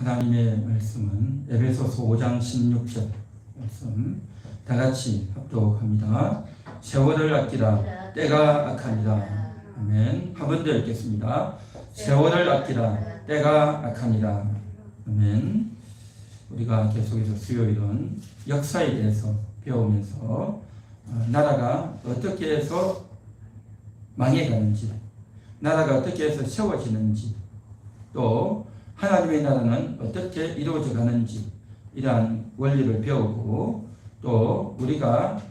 하나님의 말씀은 에베소서 5장 16절 말씀 다 같이 합독합니다. 세월을 아끼라 때가 악하니라. 아멘. 한 번 더 읽겠습니다. 세월을 아끼라 때가 악하니라. 아멘. 우리가 계속해서 수요일은 역사에 대해서 배우면서 나라가 어떻게 해서 망해가는지, 나라가 어떻게 해서 세워지는지, 또 하나님의 나라는 어떻게 이루어져 가는지 이러한 원리를 배우고, 또 우리가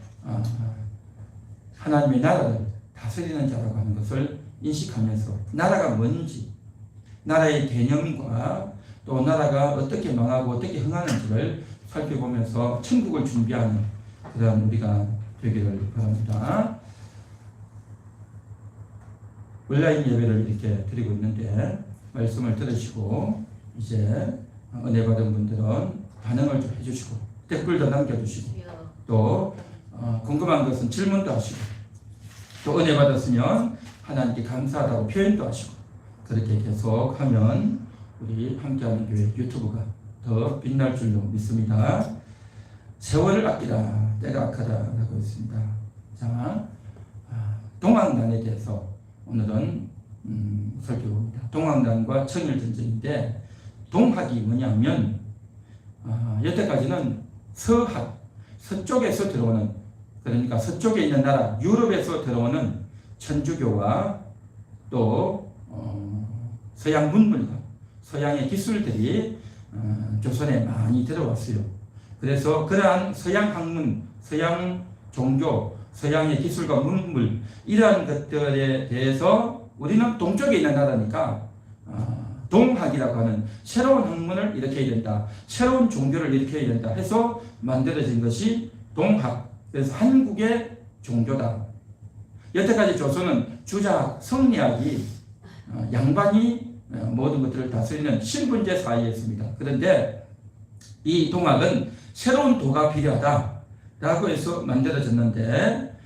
하나님의 나라를 다스리는 자라고 하는 것을 인식하면서 나라가 뭔지, 나라의 개념과 또 나라가 어떻게 망하고 어떻게 흥하는지를 살펴보면서 천국을 준비하는 그런 우리가 되기를 바랍니다. 온라인 예배를 이렇게 드리고 있는데 말씀을 들으시고 이제 은혜 받은 분들은 반응을 좀 해주시고 댓글도 남겨주시고 또 궁금한 것은 질문도 하시고 또 은혜 받았으면 하나님께 감사하다고 표현도 하시고 그렇게 계속 하면 우리 함께하는 교회 유튜브가 더 빛날 줄로 믿습니다. 세월을 아끼라 때가 악하다라고 했습니다. 자, 동학난에 대해서 오늘은 살펴봅니다. 동학난과 청일전쟁인데 동학이 뭐냐면 여태까지는 서학, 서쪽에서 들어오는, 그러니까 서쪽에 있는 나라 유럽에서 들어오는 천주교와 또 서양 문물과 서양의 기술들이 조선에 많이 들어왔어요. 그래서 그러한 서양 학문, 서양 종교, 서양의 기술과 문물 이러한 것들에 대해서 우리는 동쪽에 있는 나라니까 동학이라고 하는 새로운 학문을 일으켜야 된다, 새로운 종교를 일으켜야 된다 해서 만들어진 것이 동학. 그래서 한국의 종교다. 여태까지 조선은 주작, 성리학이 양반이 모든 것들을 다스리는 신분제 사회였습니다. 그런데 이 동학은 새로운 도가 필요하다라고 해서 만들어졌는데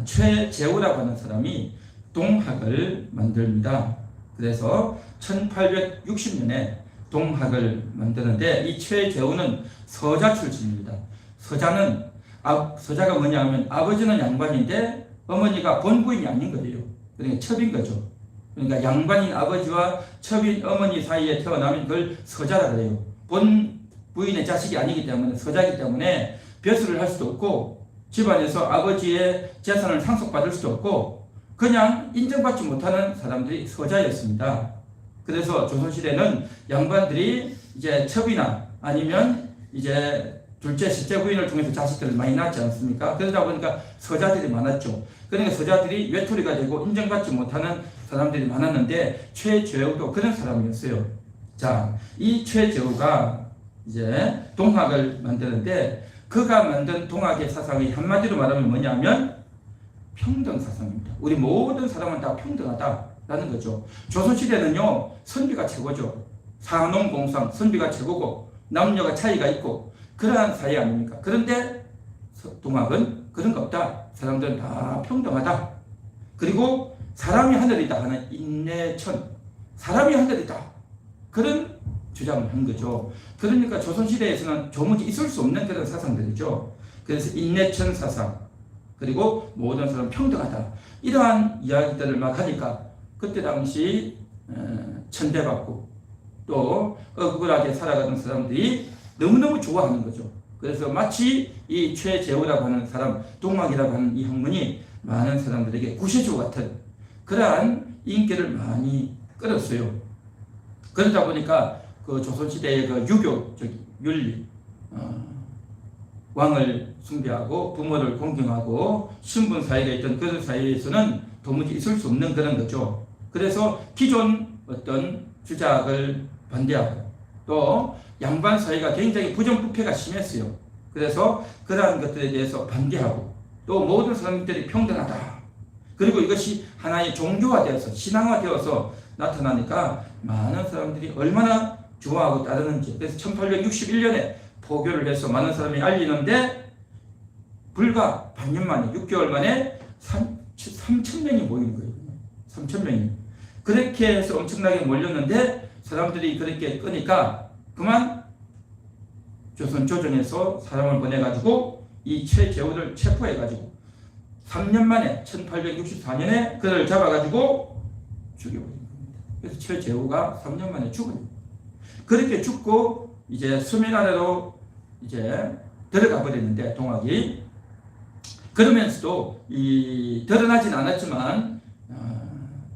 최재우라고 하는 사람이 동학을 만듭니다. 그래서 1860년에 동학을 만드는데 이 최재우는 서자 출신입니다. 서자가 뭐냐 하면 아버지는 양반인데 어머니가 본부인이 아닌 거예요. 그러니까 첩인 거죠. 그러니까 양반인 아버지와 첩인 어머니 사이에 태어나면 그걸 서자라 그래요. 본 부인의 자식이 아니기 때문에 서자이기 때문에 벼슬을 할 수도 없고 집안에서 아버지의 재산을 상속받을 수도 없고 그냥 인정받지 못하는 사람들이 서자였습니다. 그래서 조선시대는 양반들이 이제 첩이나 아니면 이제 둘째, 셋째 부인을 통해서 자식들을 많이 낳지 않습니까? 그러다 보니까 서자들이 많았죠. 그러니까 서자들이 외톨이가 되고 인정받지 못하는 사람들이 많았는데 최재우도 그런 사람이었어요. 자, 이 최재우가 이제 동학을 만드는데 그가 만든 동학의 사상이 한마디로 말하면 뭐냐면 평등 사상입니다. 우리 모든 사람은 다 평등하다라는 거죠. 조선시대는요 선비가 최고죠. 상농공상 선비가 최고고 남녀가 차이가 있고 그러한 사회 아닙니까? 그런데 동학은 그런 거 없다. 사람들은 다 평등하다. 그리고 사람이 하늘이다 하는 인내천, 사람이 하늘이다. 그런 주장을 한 거죠. 그러니까 조선시대에서는 도무지 있을 수 없는 그런 사상들이죠. 그래서 인내천 사상, 그리고 모든 사람 평등하다. 이러한 이야기들을 막 하니까 그때 당시 천대받고 또 억울하게 살아가는 사람들이 너무너무 좋아하는 거죠. 그래서 마치 이 최재우라고 하는 사람, 동학이라고 하는 이 학문이 많은 사람들에게 구세주 같은 그러한 인기를 많이 끌었어요. 그러다 보니까 그 조선시대의 그 유교적 윤리, 왕을 숭배하고 부모를 공경하고 신분 사회가 있던 그런 사회에서는 도무지 있을 수 없는 그런 거죠. 그래서 기존 어떤 주작을 반대하고 또 양반 사회가 굉장히 부정부패가 심했어요. 그래서 그러한 것들에 대해서 반대하고 또 모든 사람들이 평등하다. 그리고 이것이 하나의 종교화되어서 신앙화되어서 나타나니까 많은 사람들이 얼마나 좋아하고 따르는지. 그래서 1861년에 포교를 해서 많은 사람이 알리는데 불과 반년 만에 6개월 만에 3,000명이 모이는 거예요. 3,000명이. 그렇게 해서 엄청나게 몰렸는데 사람들이 그렇게 끄니까 그만 조선 조정에서 사람을 보내가지고 이 최재우를 체포해가지고 3년 만에 1864년에 그를 잡아가지고 죽여버린 겁니다. 그래서 최재우가 3년 만에 죽어요. 그렇게 죽고 이제 수면 아래로 이제 들어가 버렸는데 동학이 그러면서도 이 드러나진 않았지만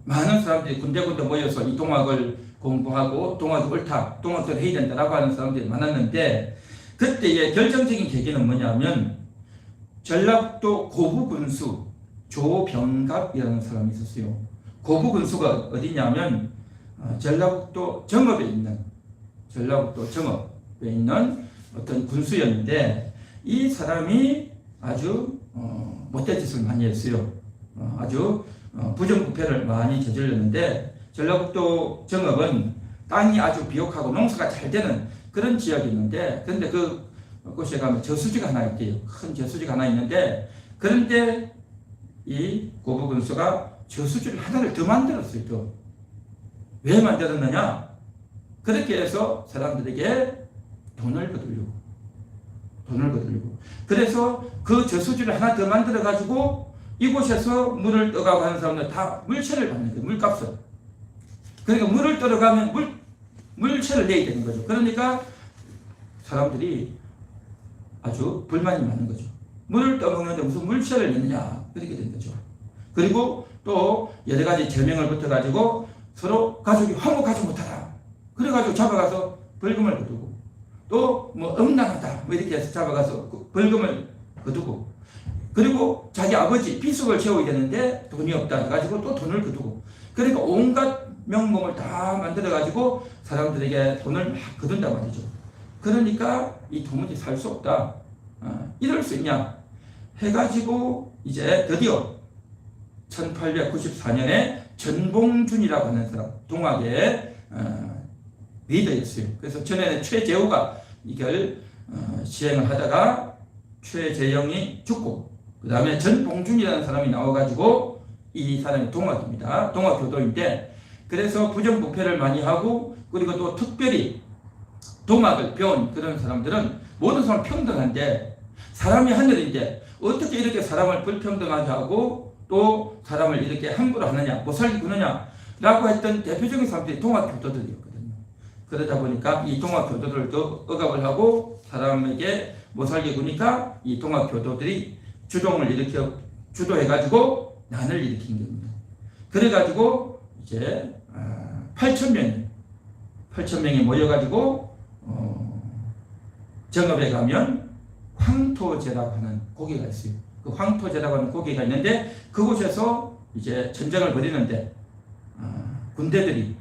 많은 사람들이 군데군데 모여서 이 동학을 공부하고 동학이 옳다, 동학대로 해야 된다라고 하는 사람들이 많았는데 그때의 결정적인 계기는 뭐냐면 전라북도 고부군수 조병갑이라는 사람이 있었어요. 고부군수가 어디냐면 전라북도 정읍에 있는 어떤 군수였는데 이 사람이 아주 못된 짓을 많이 했어요. 아주 부정부패를 많이 저질렀는데 전라북도 정읍은 땅이 아주 비옥하고 농사가 잘 되는 그런 지역이었는데 그런데 그 곳에 가면 저수지가 하나 있대요. 큰 저수지가 하나 있는데 그런데 이 고부군수가 저수지를 하나를 더 만들었어요. 또. 왜 만들었느냐? 그렇게 해서 사람들에게 돈을 거두려고. 그래서 그 저수지를 하나 더 만들어 가지고 이곳에서 물을 떠가고 하는 사람들 다 물세를 받는 거예요. 물값을. 그러니까 물을 떠가면 물세를 내야 되는 거죠. 그러니까 사람들이 아주 불만이 많은 거죠. 물을 떠먹는데 무슨 물세를 내느냐 그렇게 된 거죠. 그리고 또 여러 가지 제명을 붙여가지고 서로 가족이 화목하지 못하다. 그래가지고 잡아가서 벌금을 거두고 또 뭐 음란하다 뭐 이렇게 해서 잡아가서 벌금을 거두고 그리고 자기 아버지 빚속을 채워야 되는데 돈이 없다 해가지고 또 돈을 거두고 그러니까 온갖 명목을 다 만들어가지고 사람들에게 돈을 막 거둔단 말이죠. 그러니까 이 도무지 살 수 없다. 이럴 수 있냐 해가지고 이제 드디어 1894년에 전봉준이라고 하는 사람 동학의 리더였어요. 그래서 전에는 최재우가 이걸 시행을 하다가 최재영이 죽고 그 다음에 전봉준이라는 사람이 나와가지고 이 사람이 동학입니다. 동학교도인데 그래서 부정부패를 많이 하고 그리고 또 특별히 동학을 배운 그런 사람들은 모든 사람 평등한데 사람이 하늘인데 어떻게 이렇게 사람을 불평등하게 하고 또 사람을 이렇게 함부로 하느냐 못살게 구느냐 라고 했던 대표적인 사람들이 동학교도들이었거든요. 그러다 보니까 이 동학교도들을 또 억압을 하고 사람에게 못살게 구니까 이 동학교도들이 주동을 주도해가지고 난을 일으킨 겁니다. 그래가지고 이제 8,000명이 모여가지고 정읍에 가면 황토제라고 하는 고개가 있어요. 그 황토제라고 하는 고개가 있는데 그곳에서 이제 전쟁을 벌이는데 군대들이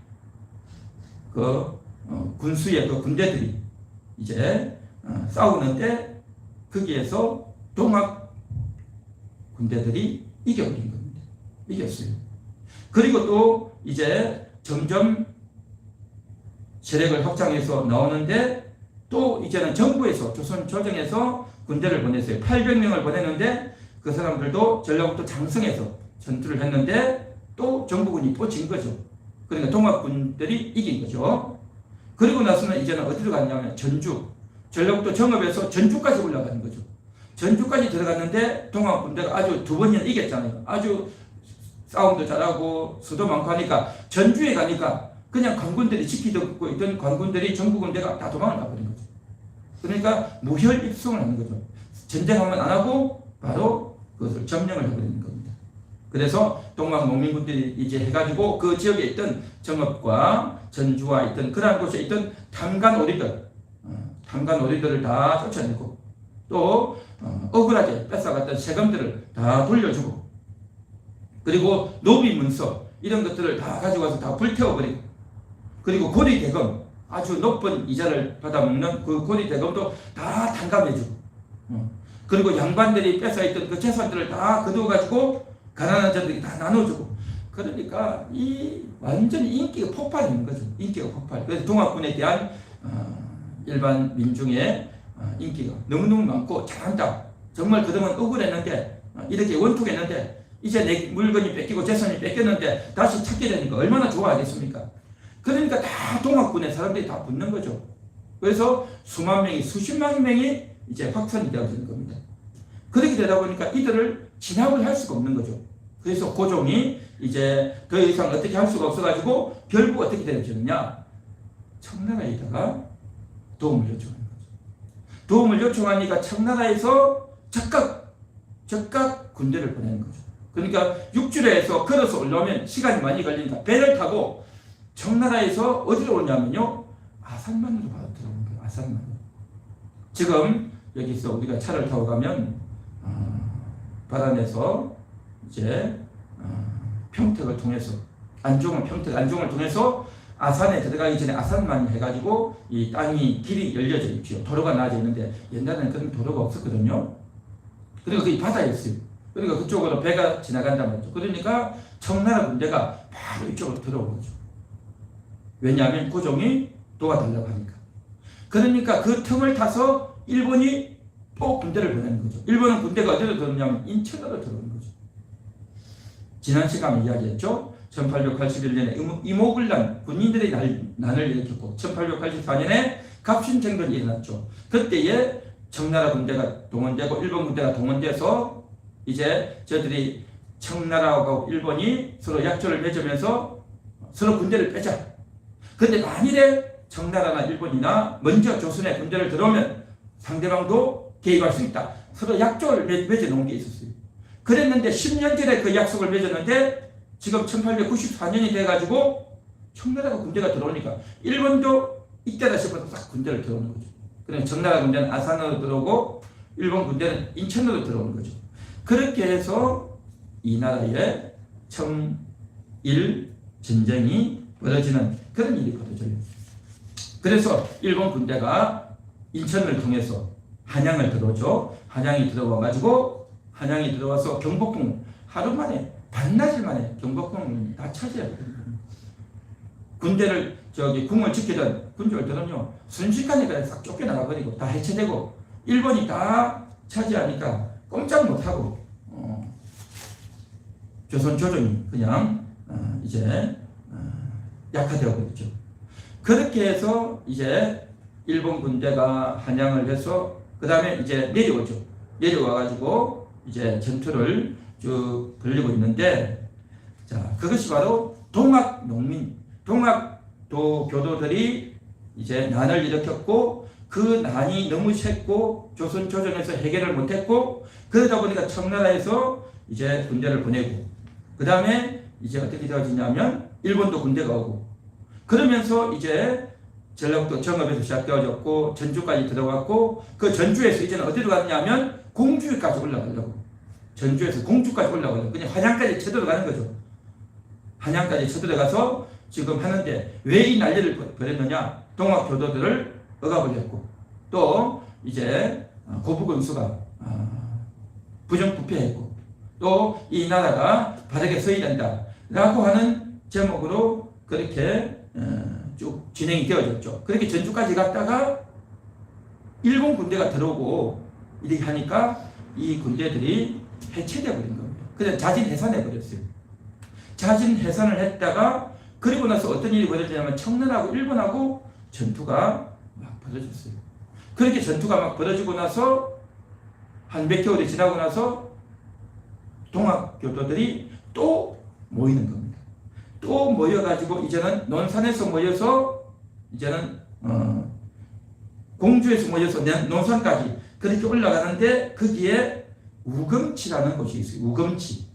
군수의 그 군대들이 이제 싸우는데 거기에서 동학 군대들이 이겨버린 겁니다. 이겼어요. 그리고 또 이제 점점 세력을 확장해서 나오는데 또 이제는 정부에서 조선 조정에서 군대를 보냈어요. 800명을 보냈는데 그 사람들도 전라북도 장성에서 전투를 했는데 또 정부군이 또 진 거죠. 그러니까 동학군들이 이긴 거죠. 그리고 나서는 이제는 어디로 갔냐면 전라북도 정읍에서 전주까지 올라가는 거죠. 전주까지 들어갔는데 동학군대가 아주 두 번이나 이겼잖아요. 아주 싸움도 잘하고 수도 많고 하니까 전주에 가니까 그냥 관군들이 지키고 있던 관군들이 정부군대가 다 도망을 가버린 거죠. 그러니까 무혈 입성을 하는 거죠. 전쟁하면 안 하고 바로 그것을 점령을 해버리는 겁니다. 그래서 동학 농민군들이 이제 해가지고 그 지역에 있던 정읍과 전주와 있던 그러한 곳에 있던 탐관오리들을 다 쫓아내고 또 억울하게 뺏어갔던 세금들을 다 돌려주고 그리고 노비 문서 이런 것들을 다 가져가서 다 불태워버리고 그리고 고리대금 아주 높은 이자를 받아먹는 그 고리대금도 다 탕감해주고 그리고 양반들이 뺏어있던 그 재산들을 다 거두어가지고 가난한 자들이 다 나눠주고 그러니까 이 완전히 인기가 폭발하는 거죠. 인기가 폭발. 그래서 동학군에 대한 일반 민중의 인기가 너무너무 많고 잘한다. 정말 그동안 억울했는데 이렇게 원통했는데 이제 내 물건이 뺏기고 재산이 뺏겼는데 다시 찾게 되니까 얼마나 좋아하겠습니까? 그러니까 다 동학군에 사람들이 다 붙는 거죠. 그래서 수만 명이, 수십만 명이 이제 확산이 되어지는 겁니다. 그렇게 되다 보니까 이들을 진압을 할 수가 없는 거죠. 그래서 고종이 이제 더 이상 어떻게 할 수가 없어가지고 결국 어떻게 되어지느냐, 청나라에다가 도움을 요청하는 거죠. 도움을 요청하니까 청나라에서 즉각 군대를 보내는 거죠. 그러니까 육지로에서 걸어서 올라오면 시간이 많이 걸리니까 배를 타고 청나라에서 어디로 오냐면요, 아산만으로 바로 들어오는 거예요. 아산만. 지금 여기서 우리가 차를 타고 가면 바다에서 이제 평택을 통해서 안종을 통해서 아산에 들어가기 전에 아산만 해가지고 이 땅이 길이 열려져 있죠. 도로가 나눠져 있는데 옛날에는 그런 도로가 없었거든요. 그리고 그게 바다였어요. 그러니까 그쪽으로 배가 지나간단 말이죠. 그러니까 청나라 군대가 바로 이쪽으로 들어온 거죠. 왜냐하면 고종이 도와달라고 하니까. 그러니까 그 틈을 타서 일본이 또 군대를 보내는 거죠. 일본은 군대가 어디로 들어오냐면 인천으로 들어오는 거죠. 지난 시간에 이야기했죠. 1881년에 이모군란 군인들의 난을 일으켰고 1884년에 갑신정변이 일어났죠. 그때에 청나라 군대가 동원되고 일본 군대가 동원돼서 이제 저들이 청나라하고 일본이 서로 약조를 맺으면서 서로 군대를 빼자. 그런데 만일에 청나라나 일본이나 먼저 조선에 군대를 들어오면 상대방도 개입할 수 있다. 서로 약조를 맺어놓은 게 있었어요. 그랬는데 10년 전에 그 약속을 맺었는데 지금 1894년이 돼가지고 청나라가 군대가 들어오니까 일본도 이때다 싶어서 딱 군대를 들어오는 거죠. 그럼 청나라 군대는 아산으로 들어오고 일본 군대는 인천으로 들어오는 거죠. 그렇게 해서 이 나라에 청일 전쟁이 벌어지는 그런 일이 벌어져요. 그래서 일본 군대가 인천을 통해서 한양을 들어오죠. 한양이 들어와서 경복궁 하루 만에 반나절 만에 경복궁을 다 차지하거든요. 군대를 궁을 지키던 군졸들은요 순식간에 그냥 싹 쫓겨나가버리고 다 해체되고 일본이 다 차지하니까 꼼짝 못하고 조선 조정이 그냥 이제 약화되어 버렸죠. 그렇게 해서 이제 일본 군대가 한양을 해서 그 다음에 이제 내려오죠. 내려와가지고 이제 전투를 쭉 벌리고 있는데, 자, 그것이 바로 동학도 교도들이 이제 난을 일으켰고, 그 난이 너무 셌고, 조선 조정에서 해결을 못했고, 그러다 보니까 청나라에서 이제 군대를 보내고, 그 다음에 이제 어떻게 되어지냐면, 일본도 군대가 오고, 그러면서 이제 전라북도 정읍에서 시작되어졌고, 전주까지 들어갔고, 그 전주에서 이제는 어디로 갔냐면, 공주까지 올라가려고. 전주에서 공주까지 올라가려고. 그냥 한양까지 쳐들어가는 거죠. 한양까지 쳐들어가서 지금 하는데, 왜 이 난리를 벌였느냐? 동학교도들을 억압을 했고, 또 이제 고부군수가 부정부패했고, 또 이 나라가 바르게 서야 된다 라고 하는 제목으로 그렇게 쭉 진행이 되어졌죠. 그렇게 전주까지 갔다가 일본 군대가 들어오고 이렇게 하니까 이 군대들이 해체되어 버린 겁니다. 그래서 자진 해산해 버렸어요. 자진 해산을 했다가 그리고 나서 어떤 일이 벌어지냐면 청나라하고 일본하고 전투가 막 벌어졌어요. 그렇게 전투가 막 벌어지고 나서 한 몇 개월이 지나고 나서 동학교도들이 또 모이는 겁니다. 또 모여가지고 이제는 논산에서 모여서 이제는 공주에서 모여서 논산까지 그렇게 올라가는데 거기에 우금치라는 곳이 있어요. 우금치.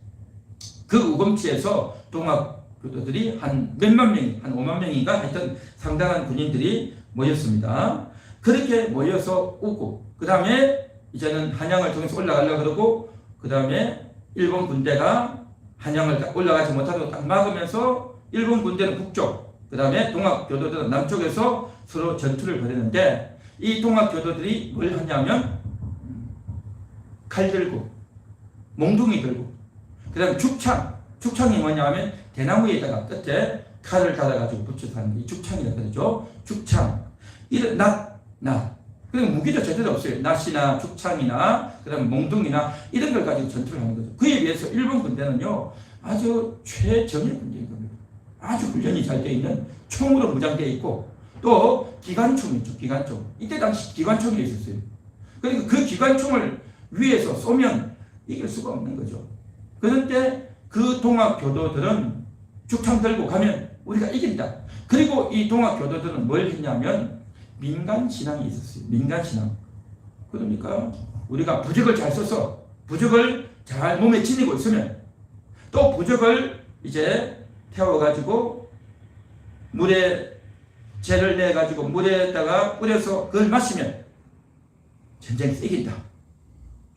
그 우금치에서 동학교도들이 한 몇만 명이, 한 5만 명인가 하여튼 상당한 군인들이 모였습니다. 그렇게 모여서 오고 그 다음에 이제는 한양을 통해서 올라가려고 그러고 그 다음에 일본 군대가 한양을 올라가지 못하도록 딱 막으면서 일본 군대는 북쪽, 그 다음에 동학교도들은 남쪽에서 서로 전투를 벌이는데 이 동학교도들이 뭘 하냐면 칼 들고 몽둥이 들고 그 다음에 죽창이 뭐냐 하면 대나무에다가 끝에 칼을 달아가지고 붙여서 하는 게 이 죽창이라고 그러죠. 죽창. 이런 낫. 그리고 무기도 제대로 없어요. 낫이나 죽창이나 그다음에 몽둥이나 이런 걸 가지고 전투를 하는 거죠. 그에 비해서 일본 군대는요 아주 최정예 군대인 겁니다. 아주 훈련이 잘 되어 있는 총으로 무장되어 있고 또 기관총 있죠. 기관총. 이때 당시 기관총이 있었어요. 그러니까 그 기관총을 위에서 쏘면 이길 수가 없는 거죠. 그런데 그 동학 교도들은 죽창 들고 가면 우리가 이긴다. 그리고 이 동학 교도들은 뭘 했냐면 민간 신앙이 있었어요. 민간 신앙. 그러니까 우리가 부적을 잘 써서 부적을 잘 몸에 지니고 있으면 또 부적을 이제 태워가지고 물에 재를 내가지고 물에다가 뿌려서 그걸 마시면 전쟁에서 이긴다.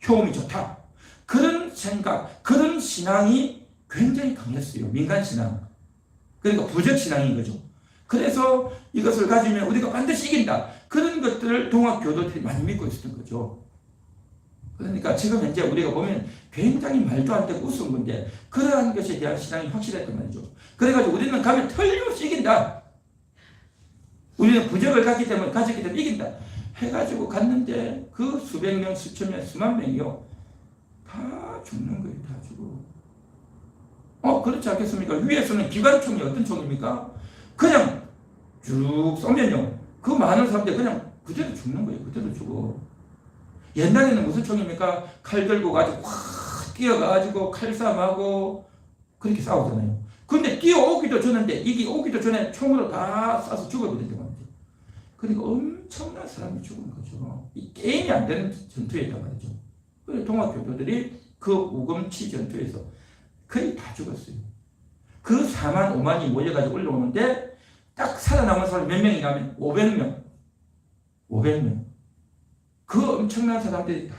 효험이 좋다. 그런 생각, 그런 신앙이 굉장히 강했어요. 민간 신앙. 그러니까 부적 신앙인 거죠. 그래서 이것을 가지면 우리가 반드시 이긴다. 그런 것들을 동학 교도들이 많이 믿고 있었던 거죠. 그러니까 지금 현재 우리가 보면 굉장히 말도 안 되고 우스운 건데 그러한 것에 대한 신앙이 확실했단 말이죠. 그래가지고 우리는 가면 틀림없이 이긴다. 우리는 부적을 가지기 때문에 이긴다. 해가지고 갔는데 그 수백 명, 수천 명, 수만 명이요. 다 죽는 거예요. 다 죽어. 그렇지 않겠습니까? 위에서는 기관총이 어떤 총입니까? 그냥 쭉 쏘면요. 그 많은 사람들이 그냥 그대로 죽는 거예요. 그대로 죽어. 옛날에는 무슨 총입니까? 칼 들고 가지고 확 뛰어가지고 칼싸움하고 그렇게 싸우잖아요. 근데 뛰어오기도 전인데 이게 오기도 전에 총으로 다 쏴서 죽어버린단 말이죠. 그러니까 엄청난 사람이 죽은 거죠. 이 게임이 안 되는 전투였단 말이죠. 그래서 동학교도들이 그 우금치 전투에서 거의 다 죽었어요. 그 4만 5만이 몰려가지고 올라오는데 딱 살아남은 사람이 몇 명이냐면 500명. 500명. 그 엄청난 사람들이 다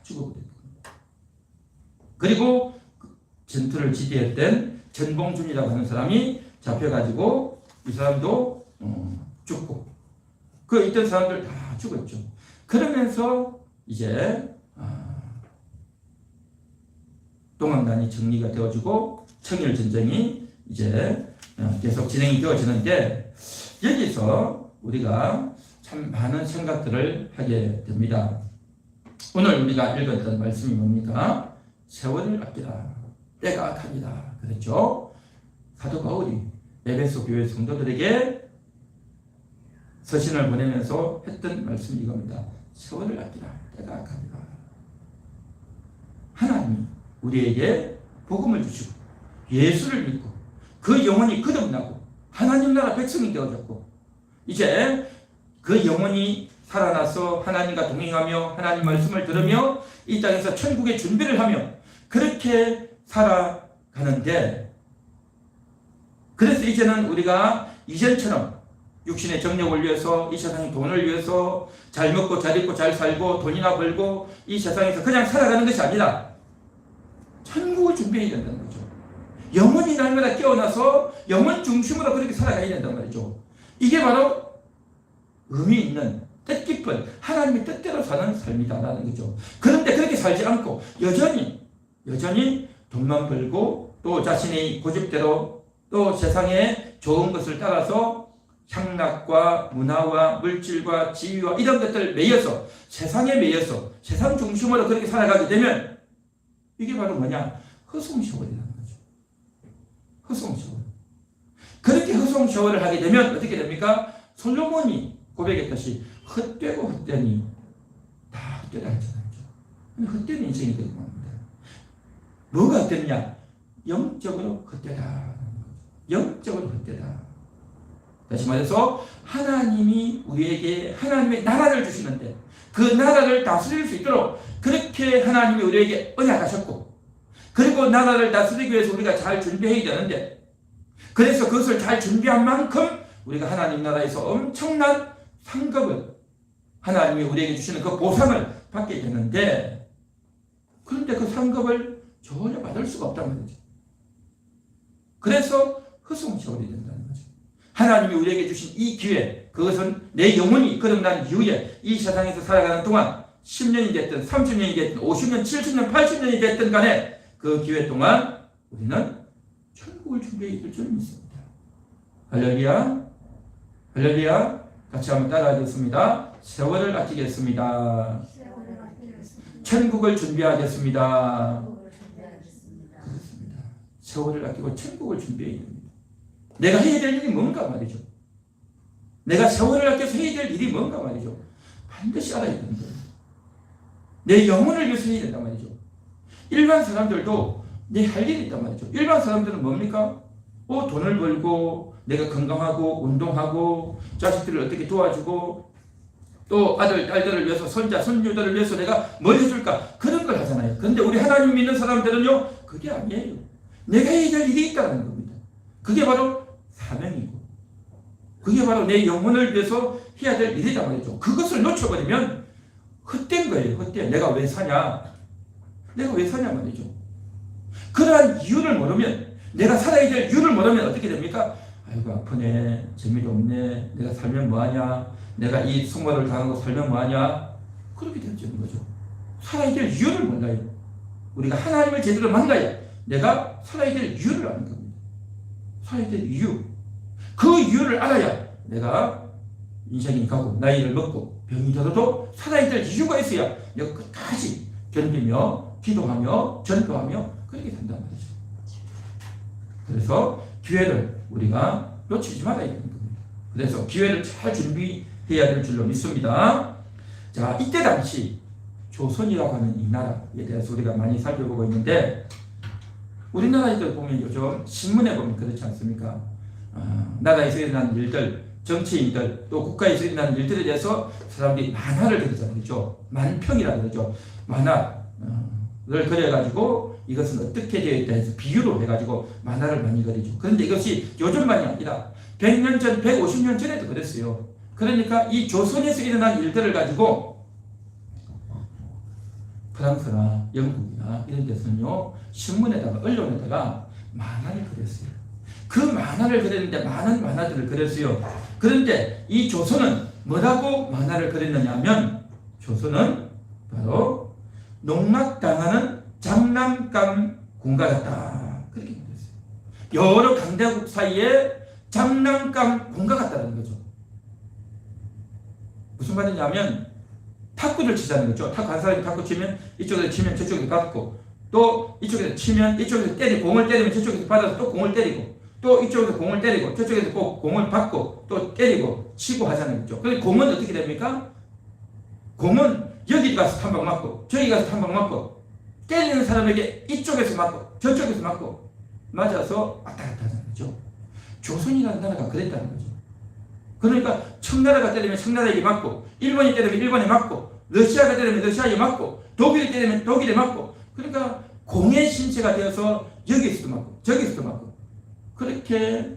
죽어버렸던 겁니다. 그리고 전투를 지휘했던 전봉준이라고 하는 사람이 잡혀가지고 이 사람도 죽고 그 있던 사람들 다 죽었죠. 그러면서 이제 동학난이 정리가 되어지고 청일전쟁이 이제 계속 진행이 되어지는데 여기서 우리가 참 많은 생각들을 하게 됩니다. 오늘 우리가 읽었던 말씀이 뭡니까? 세월을 아끼라. 때가 악합니다. 그랬죠? 사도 바울이 에베소 교회 성도들에게 서신을 보내면서 했던 말씀이 이겁니다. 세월을 아끼라. 때가 악합니다. 하나님이 우리에게 복음을 주시고 예수를 믿고 그 영혼이 거듭나고 하나님 나라 백성이 되어졌고 이제 그 영혼이 살아나서 하나님과 동행하며 하나님 말씀을 들으며 이 땅에서 천국의 준비를 하며 그렇게 살아가는데 그래서 이제는 우리가 이전처럼 육신의 정력을 위해서 이 세상의 돈을 위해서 잘 먹고 잘 입고 잘 살고 돈이나 벌고 이 세상에서 그냥 살아가는 것이 아니라 천국을 준비해야 된다는 거죠. 영혼이 날마다 깨어나서 영혼 중심으로 그렇게 살아가야 된단 말이죠. 이게 바로 의미 있는 뜻깊은 하나님의 뜻대로 사는 삶이다라는 거죠. 그런데 그렇게 살지 않고 여전히 돈만 벌고 또 자신의 고집대로 또 세상의 좋은 것을 따라서 향락과 문화와 물질과 지위와 이런 것들을 매여서 세상에 매여서 세상 중심으로 그렇게 살아가게 되면 이게 바로 뭐냐? 허송세월이라는 거죠. 허송세월. 그렇게 허송세월을 하게 되면 어떻게 됩니까? 솔로몬이 고백했듯이 헛되고 헛되니 다 헛되다 했잖아요. 헛된 인생이 되는 겁니다. 뭐가 헛되냐? 영적으로 헛되다. 영적으로 헛되다. 다시 말해서 하나님이 우리에게 하나님의 나라를 주시는데 그 나라를 다스릴 수 있도록 그렇게 하나님이 우리에게 언약하셨고 그리고 나라를 다스리기 위해서 우리가 잘 준비해야 되는데 그래서 그것을 잘 준비한 만큼 우리가 하나님 나라에서 엄청난 상급을 하나님이 우리에게 주시는 그 보상을 받게 되는데 그런데 그 상급을 전혀 받을 수가 없단 말이죠. 그래서 허송세월이 된다는 거죠. 하나님이 우리에게 주신 이 기회 그것은 내 영혼이 거듭난 이후에 이 세상에서 살아가는 동안 10년이 됐든 30년이 됐든 50년, 70년, 80년이 됐든 간에 그 기회 동안 우리는 천국을 준비해야 될 줄 믿습니다. 할렐루야. 할렐루야. 같이 한번 따라하겠습니다. 세월을 아끼겠습니다. 천국을 준비하겠습니다. 그렇습니다. 세월을 아끼고 천국을 준비해야 됩니다. 내가 해야 될 일이 뭔가 말이죠. 내가 세월을 아껴서 해야 될 일이 뭔가 말이죠. 반드시 알아야 되는 거예요. 내 영혼을 위해서 해야 된단 말이죠. 일반 사람들도 내 할 일이 있단 말이죠. 일반 사람들은 뭡니까? 돈을 벌고 내가 건강하고 운동하고 자식들을 어떻게 도와주고 또 아들, 딸들을 위해서 손자, 손녀들을 위해서 내가 뭘 해줄까? 그런 걸 하잖아요. 그런데 우리 하나님 믿는 사람들은요, 그게 아니에요. 내가 해야 될 일이 있다는 겁니다. 그게 바로 사명이고 그게 바로 내 영혼을 위해서 해야 될 일이다 말이죠. 그것을 놓쳐버리면 헛된 거예요. 헛된. 내가 왜 사냐? 내가 왜 사냐 말이죠. 그러한 이유를 모르면, 내가 살아야 될 이유를 모르면 어떻게 됩니까? 아이고 아프네, 재미도 없네, 내가 살면 뭐하냐, 내가 이 숙모를 당하고 살면 뭐하냐, 그렇게 되는 거죠. 살아야 될 이유를 몰라요. 우리가 하나님을 제대로 만나야 내가 살아야 될 이유를 아는 겁니다. 살아야 될 이유, 그 이유를 알아야 내가 인생이 가고 나이를 먹고 병이 들어도 살아야 될 이유가 있어야 내가 끝까지 견디며 기도하며 전도하며 그렇게 된단 말이죠. 그래서 기회를 우리가 놓치지 말아야 되는 겁니다. 그래서 기회를 잘 준비해야 될 줄로 믿습니다. 자, 이때 당시 조선이라고 하는 이 나라에 대해서 우리가 많이 살펴보고 있는데, 우리나라에도 보면 요즘 신문에 보면 그렇지 않습니까? 나라에서 일어나는 일들, 정치인들, 또 국가에서 일어나는 일들에 대해서 사람들이 만화를 그리잖아요. 그렇죠? 만평이라고 그러죠. 만화를 그려가지고 이것은 어떻게 되어 있다 해서 비유로 해가지고 만화를 많이 그리죠. 그런데 이것이 요즘만이 아니라 100년 전, 150년 전에도 그랬어요. 그러니까 이 조선에서 일어난 일들을 가지고 프랑스나 영국이나 이런 데서는요, 신문에다가 언론에다가 만화를 그렸어요. 그 만화를 그렸는데 많은 만화들을 그렸어요. 그런데 이 조선은 뭐라고 만화를 그렸느냐 하면, 조선은 바로 농락당하는 장난감 공가 같다, 그렇게 그렸어요. 여러 강대국 사이에 장난감 공가 같다는 거죠. 무슨 말이냐면 탁구를 치자는 거죠. 탁구 한 사람이 탁구 치면 이쪽에서 치면 저쪽에서 받고, 또 이쪽에서 치면 이쪽에서 때리고, 공을 때리면 저쪽에서 받아서 또 공을 때리고, 또 이쪽에서 공을 때리고 저쪽에서 꼭 공을 받고 또 때리고 치고 하자는 거죠. 그런데 공은 어떻게 됩니까? 공은 여기 가서 한 방 맞고 저기 가서 한 방 맞고, 때리는 사람에게 이쪽에서 맞고 저쪽에서 맞고 맞아서 왔다 갔다 하는 거죠. 조선이라는 나라가 그랬다는 거죠. 그러니까 청나라가 때리면 청나라에게 맞고, 일본이 때리면 일본에 맞고, 러시아가 때리면 러시아에 맞고, 독일이 때리면 독일에 맞고, 그러니까 공의 신체가 되어서 여기서도 맞고 저기서도 맞고, 그렇게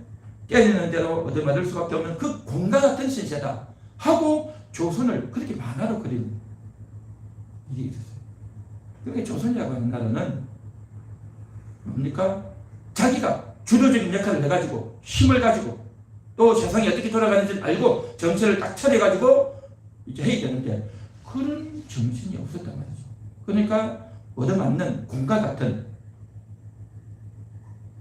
때리는 대로 얻어맞을 수밖에 없는 그 공과 같은 신세다 하고 조선을 그렇게 만화로 그리는 일이 있었어요. 그러니까 조선이라고 하는 나라는 뭡니까? 자기가 주도적인 역할을 해가지고 힘을 가지고 또 세상이 어떻게 돌아가는지 알고 정체를 딱 차려가지고 이제 해야 되는데, 그런 정신이 없었단 말이죠. 그러니까 얻어맞는 공과 같은,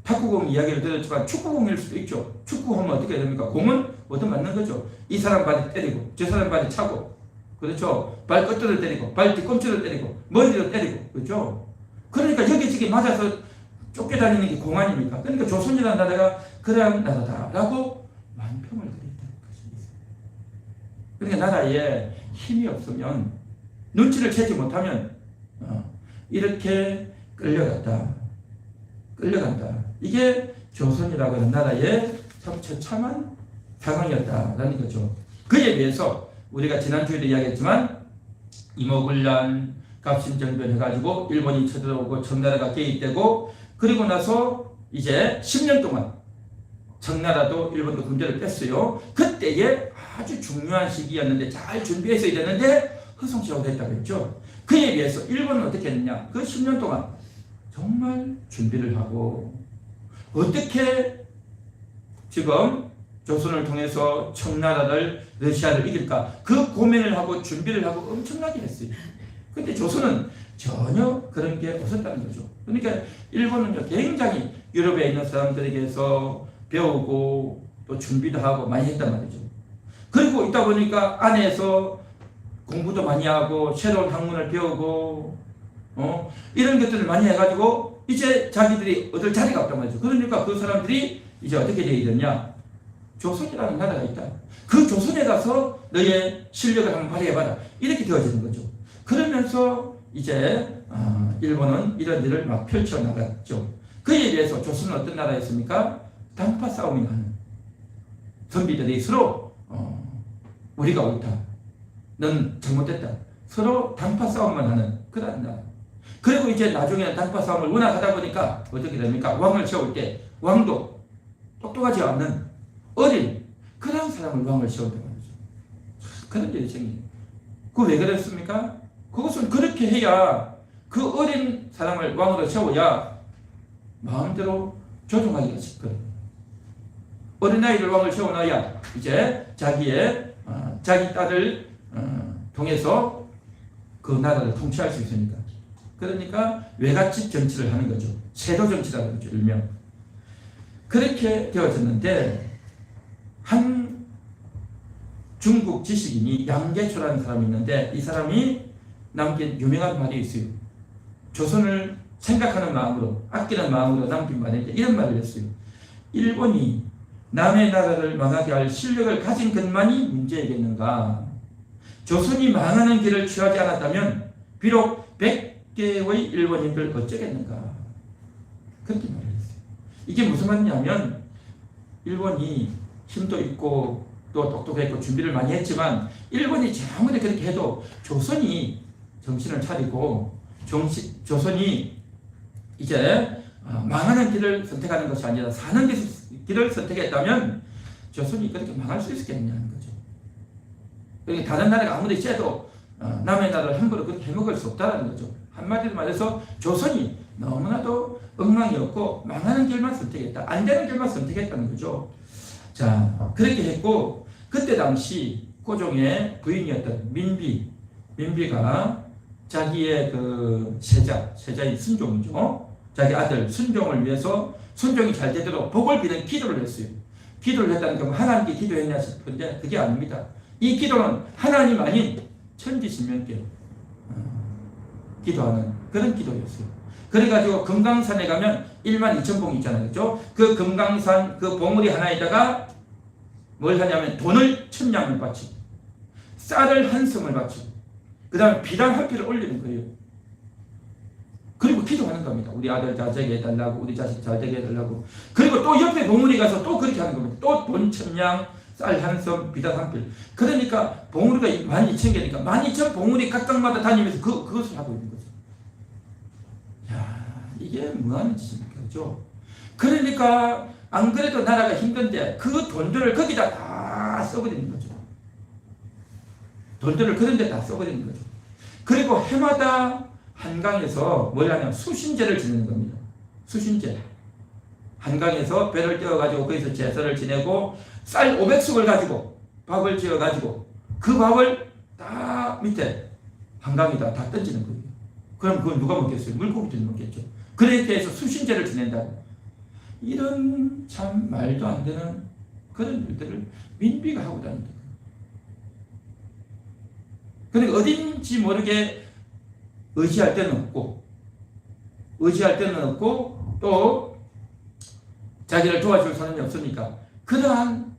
탁구공 이야기를 들었지만 축구공일 수도 있죠. 축구하면 어떻게 됩니까? 공은 얻어맞는 거죠. 이 사람 발에 때리고 저 사람 발에 차고, 그렇죠? 발끝을 때리고 발 뒤꿈치를 때리고 머리를 때리고, 그렇죠? 그러니까 여기저기 맞아서 쫓겨다니는 게 공 아닙니까? 그러니까 조선이라는 나라가 그러한 나라다라고 만평을 그렸다는 것입니다. 그러니까 나라에 힘이 없으면, 눈치를 채지 못하면 이렇게 끌려간다. 이게 조선이라고 하는 나라의 참 처참한 상황이었다라는 거죠. 그에 비해서 우리가 지난주에도 이야기했지만, 이모군란, 갑신정변 해가지고 일본이 쳐들어오고 청나라가 개입되고, 그리고 나서 이제 10년 동안 청나라도 일본도 군대를 뺐어요. 그때에 아주 중요한 시기였는데 잘 준비했어야 되는데 허송세월이 했다고 했죠. 그에 비해서 일본은 어떻게 했느냐, 그 10년 동안 정말 준비를 하고, 어떻게 지금 조선을 통해서 청나라를, 러시아를 이길까, 그 고민을 하고 준비를 하고 엄청나게 했어요. 근데 조선은 전혀 그런 게 없었다는 거죠. 그러니까 일본은 굉장히 유럽에 있는 사람들에게서 배우고 또 준비도 하고 많이 했단 말이죠. 그리고 있다 보니까 안에서 공부도 많이 하고 새로운 학문을 배우고 이런 것들을 많이 해가지고 이제 자기들이 얻을 자리가 없단 말이죠. 그러니까 그 사람들이 이제 어떻게 되어야 되냐, 조선이라는 나라가 있다. 그 조선에 가서 너의 실력을 한번 발휘해봐라. 이렇게 되어지는 거죠. 그러면서 이제 일본은 이런 일을 막 펼쳐나갔죠. 그에 비해서 조선은 어떤 나라였습니까? 단파 싸움이 나는 선비들이 서로 우리가 옳다, 넌 잘못됐다, 서로 단파 싸움만 하는 그런 나라. 그리고 이제 나중에는 단파 싸움을 워낙 하다 보니까 어떻게 됩니까? 왕을 세울 때 왕도 똑똑하지 않는 어린 그런 사람을 왕을 세운다고 하죠. 그런 일이 생겨요. 그 왜 그랬습니까? 그것은 그렇게 해야 그 어린 사람을 왕으로 세워야 마음대로 조종하기가 쉽거든요. 어린아이를 왕을 세워놔야 이제 자기 딸을 통해서 그 나라를 통치할 수 있으니까. 그러니까 외갓집 정치를 하는 거죠. 세도 정치라고 그러죠, 일명. 그렇게 되어졌는데 한 중국 지식인이 양계초라는 사람이 있는데 이 사람이 남긴 유명한 말이 있어요. 조선을 생각하는 마음으로, 아끼는 마음으로 남긴 말인데 이런 말을 했어요. 일본이 남의 나라를 망하게 할 실력을 가진 것만이 문제이겠는가? 조선이 망하는 길을 취하지 않았다면 비록 100개의 일본인들 어쩌겠는가? 그렇게 말을 했어요. 이게 무슨 말이냐면 일본이 힘도 있고 또 똑똑했고 준비를 많이 했지만 일본이 아무리 그렇게 해도 조선이 정신을 차리고 조선이 이제 망하는 길을 선택하는 것이 아니라 사는 길을 선택했다면 조선이 그렇게 망할 수 있었겠느냐는 거죠. 그러니까 다른 나라가 아무리 세도 남의 나라를 함부로 그렇게 해먹을 수 없다는 거죠. 한마디로 말해서 조선이 너무나도 엉망이었고 망하는 길만 선택했다. 안 되는 길만 선택했다는 거죠. 자, 그렇게 했고 그때 당시 고종의 부인이었던 민비가 자기의 그 세자인 순종이죠. 자기 아들 순종을 위해서 순종이 잘 되도록 복을 비는 기도를 했어요. 기도를 했다는 건 하나님께 기도했냐 싶은데 그게 아닙니다. 이 기도는 하나님 아닌 천지신명께 기도하는 그런 기도였어요. 그래가지고 금강산에 가면 12,000봉이 있잖아요. 그렇죠? 그 금강산 그 봉우리 하나에다가 뭘 하냐면 돈을 1,000냥을 바치고 쌀을 한 섬을 바치고 그 다음에 비단 한 피를 올리는 거예요. 그리고 기도하는 겁니다. 우리 아들 잘 되게 해달라고, 우리 자식 잘 되게 해달라고. 그리고 또 옆에 봉우리 가서 또 그렇게 하는 겁니다. 또 돈 1,000냥, 쌀 한 섬, 비단 한 필. 그러니까 봉우리가 12,000개니까 12,000 봉우리 각각마다 다니면서 그것을 하고 있는 거죠. 야, 이게 뭐하는 짓입니까? 그죠? 그러니까 안 그래도 나라가 힘든데 그 돈들을 거기다 다 써버리는 거죠. 돈들을 그런 데 다 써버리는 거죠. 그리고 해마다 한강에서 뭘 하냐면 수신제를 지내는 겁니다. 수신제. 한강에서 배를 떼어가지고 거기서 제사를 지내고 쌀 500숙을 가지고 밥을 지어가지고 그 밥을 딱 밑에 한강에다 다 던지는 거예요. 그럼 그건 누가 먹겠어요? 물고기들이 먹겠죠. 그렇게 해서 수신제를 지낸다고. 이런 참 말도 안 되는 그런 일들을 민비가 하고 다닌다. 그러니까 어딘지 모르게 의지할 때는 없고 또 자기를 도와줄 사람이 없으니까 그러한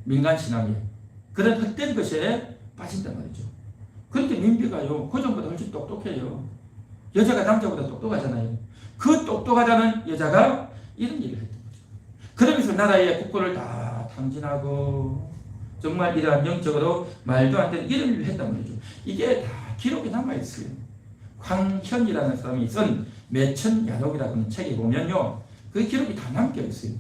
민간신앙에 그런 헛된 것에 빠진단 말이죠. 그런데 민비가요 고종보다 훨씬 똑똑해요. 여자가 남자보다 똑똑하잖아요. 그 똑똑하다는 여자가 이런 일을 했던 거죠. 그러면서 나라의 국고를 다 탕진하고 정말 이러한 영적으로 말도 안 되는 이런 일을 했단 말이죠. 이게 다 기록이 남아있어요. 황현이라는 사람이 쓴 매천야록이라고 하는 책에 보면요. 그 기록이 다 남겨있어요.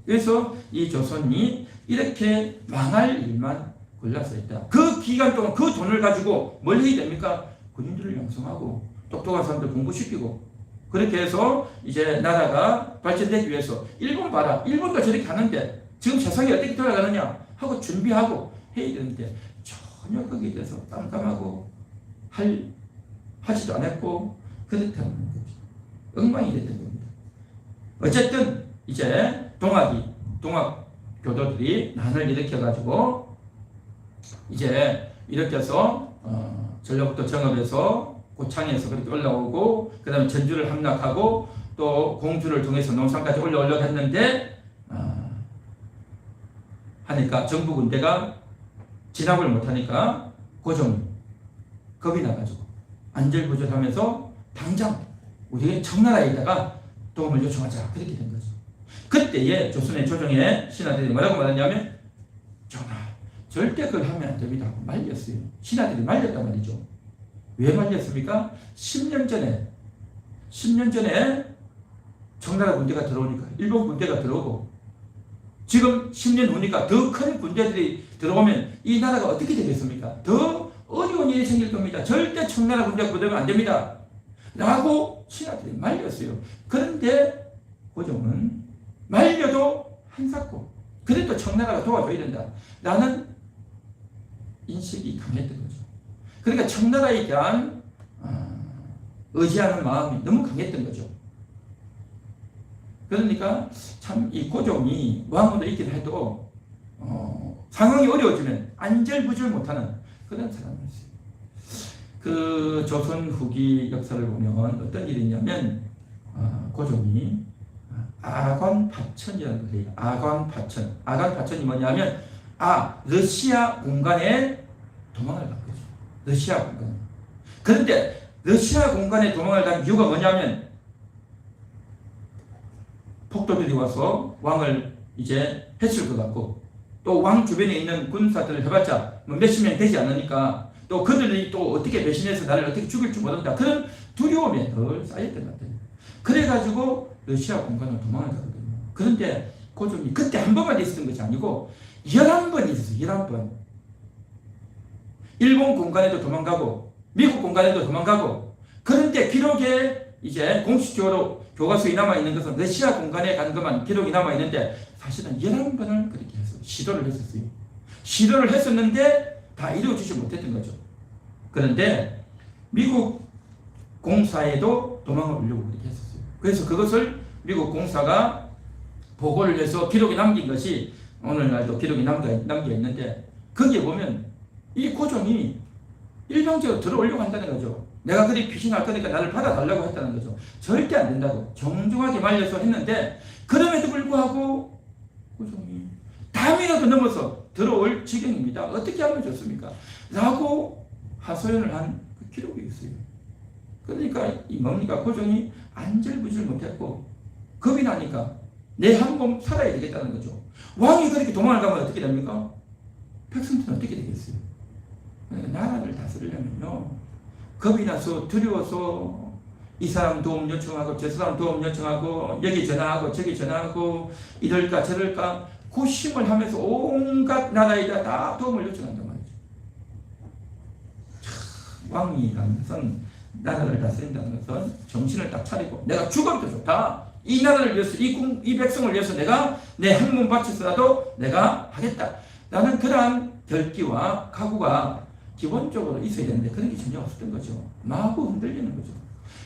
그래서 이 조선이 이렇게 망할 일만 골라서 했다. 그 기간 동안 그 돈을 가지고 뭘 해야 됩니까? 군인들을 양성하고 똑똑한 사람들 공부시키고 그렇게 해서 이제 나라가 발전되기 위해서 일본 봐라. 일본도 저렇게 하는데 지금 세상이 어떻게 돌아가느냐 하고 준비하고 해야 되는데 전혀 거기에 대해서 깜깜하고 하지도 않았고 그렇다는 거죠. 엉망이 됐던 겁니다. 어쨌든 이제 동학 교도들이 난을 일으켜가지고 이제 일으켜서 전라북도 정읍에서 고창에서 그렇게 올라오고 그 다음에 전주를 함락하고 또 공주를 통해서 농산까지 올라오려고 했는데 하니까 정부 군대가 진압을 못하니까 고종이 겁이 나가지고 안절부절하면서 당장 우리의 청나라에다가 도움을 요청하자 그렇게 된 거죠. 그때에 조선의 조정의 신하들이 뭐라고 말했냐면 전하 절대 그걸 하면 안 됩니다 하고 말렸어요. 신하들이 말렸단 말이죠. 왜 말렸습니까? 10년 전에 청나라 군대가 들어오니까 일본 군대가 들어오고 지금 10년 후니까 더 큰 군대들이 들어오면 이 나라가 어떻게 되겠습니까? 더 어려운 일이 생길 겁니다. 절대 청나라 군대가 부대면 안 됩니다. 라고 신하들이 말렸어요. 그런데 고종은 말려도 한사코 그래도 청나라가 도와줘야 된다. 라는 인식이 강했던 거죠. 그러니까 청나라에 대한 의지하는 마음이 너무 강했던 거죠. 그러니까 참 이 고종이 왕으로 있긴 해도 상황이 어려워지면 안절부절 못하는 그런 사람이었어요. 그 조선 후기 역사를 보면 어떤 일이 있냐면 고종이 아관파천이라는 걸 해요. 아관파천. 아관파천이 뭐냐면 러시아 공간에 도망을 간 거죠. 러시아 공간. 그런데 러시아 공간에 도망을 간 이유가 뭐냐면 폭도들이 와서 왕을 이제 해칠 것 같고 또 왕 주변에 있는 군사들을 해봤자 뭐 몇십 명 되지 않으니까 또 그들이 또 어떻게 배신해서 나를 어떻게 죽일지 모른다. 그런 두려움에 늘 쌓였던 것 같아요. 그래가지고 러시아 공간으로 도망을 가거든요. 그런데 고종이 그때 한 번만 있었던 것이 아니고 11번 있었어요. 11번. 일본 공간에도 도망가고 미국 공간에도 도망가고 그런데 기록에 이제 공식적으로 교과서에 남아있는 것은 러시아 공간에 간 것만 기록이 남아있는데 사실은 11번을 그렇게 해서 시도를 했었어요. 시도를 했었는데 다 이루어지지 못했던 거죠. 그런데 미국 공사에도 도망을 오려고 그렇게 했었어요. 그래서 그것을 미국 공사가 보고를 해서 기록에 남긴 것이 오늘날도 기록이 남겨 있는데 거기에 보면 이 고종이 일방적으로 들어오려고 한다는 거죠. 내가 그리 귀신할 거니까 나를 받아달라고 했다는 거죠. 절대 안 된다고 정중하게 말려서 했는데 그럼에도 불구하고 고종이 담이라도 넘어서 들어올 지경입니다. 어떻게 하면 좋습니까? 라고 하소연을 한 그 기록이 있어요. 그러니까 이 뭡니까? 고종이 안절부절 못했고 겁이 나니까 내 한 몸 살아야 되겠다는 거죠. 왕이 그렇게 도망을 가면 어떻게 됩니까? 백성들은 어떻게 되겠어요? 나라를 다스리려면요 겁이 나서 두려워서 이 사람 도움 요청하고 저 사람 도움 요청하고 여기 전화하고 저기 전화하고 이럴까 저럴까 고심을 하면서 온갖 나라에다 다 도움을 요청한단 말이죠. 왕이라는 것은 나라를 다스린다는 것은 정신을 딱 차리고 내가 죽어도 좋다. 이 나라를 위해서 이 백성을 위해서 내가 내 한 몸 바쳐서라도 내가 하겠다. 나는 그러한 결기와 각오가 기본적으로 있어야 되는데 그런 게 전혀 없었던 거죠. 마구 흔들리는 거죠.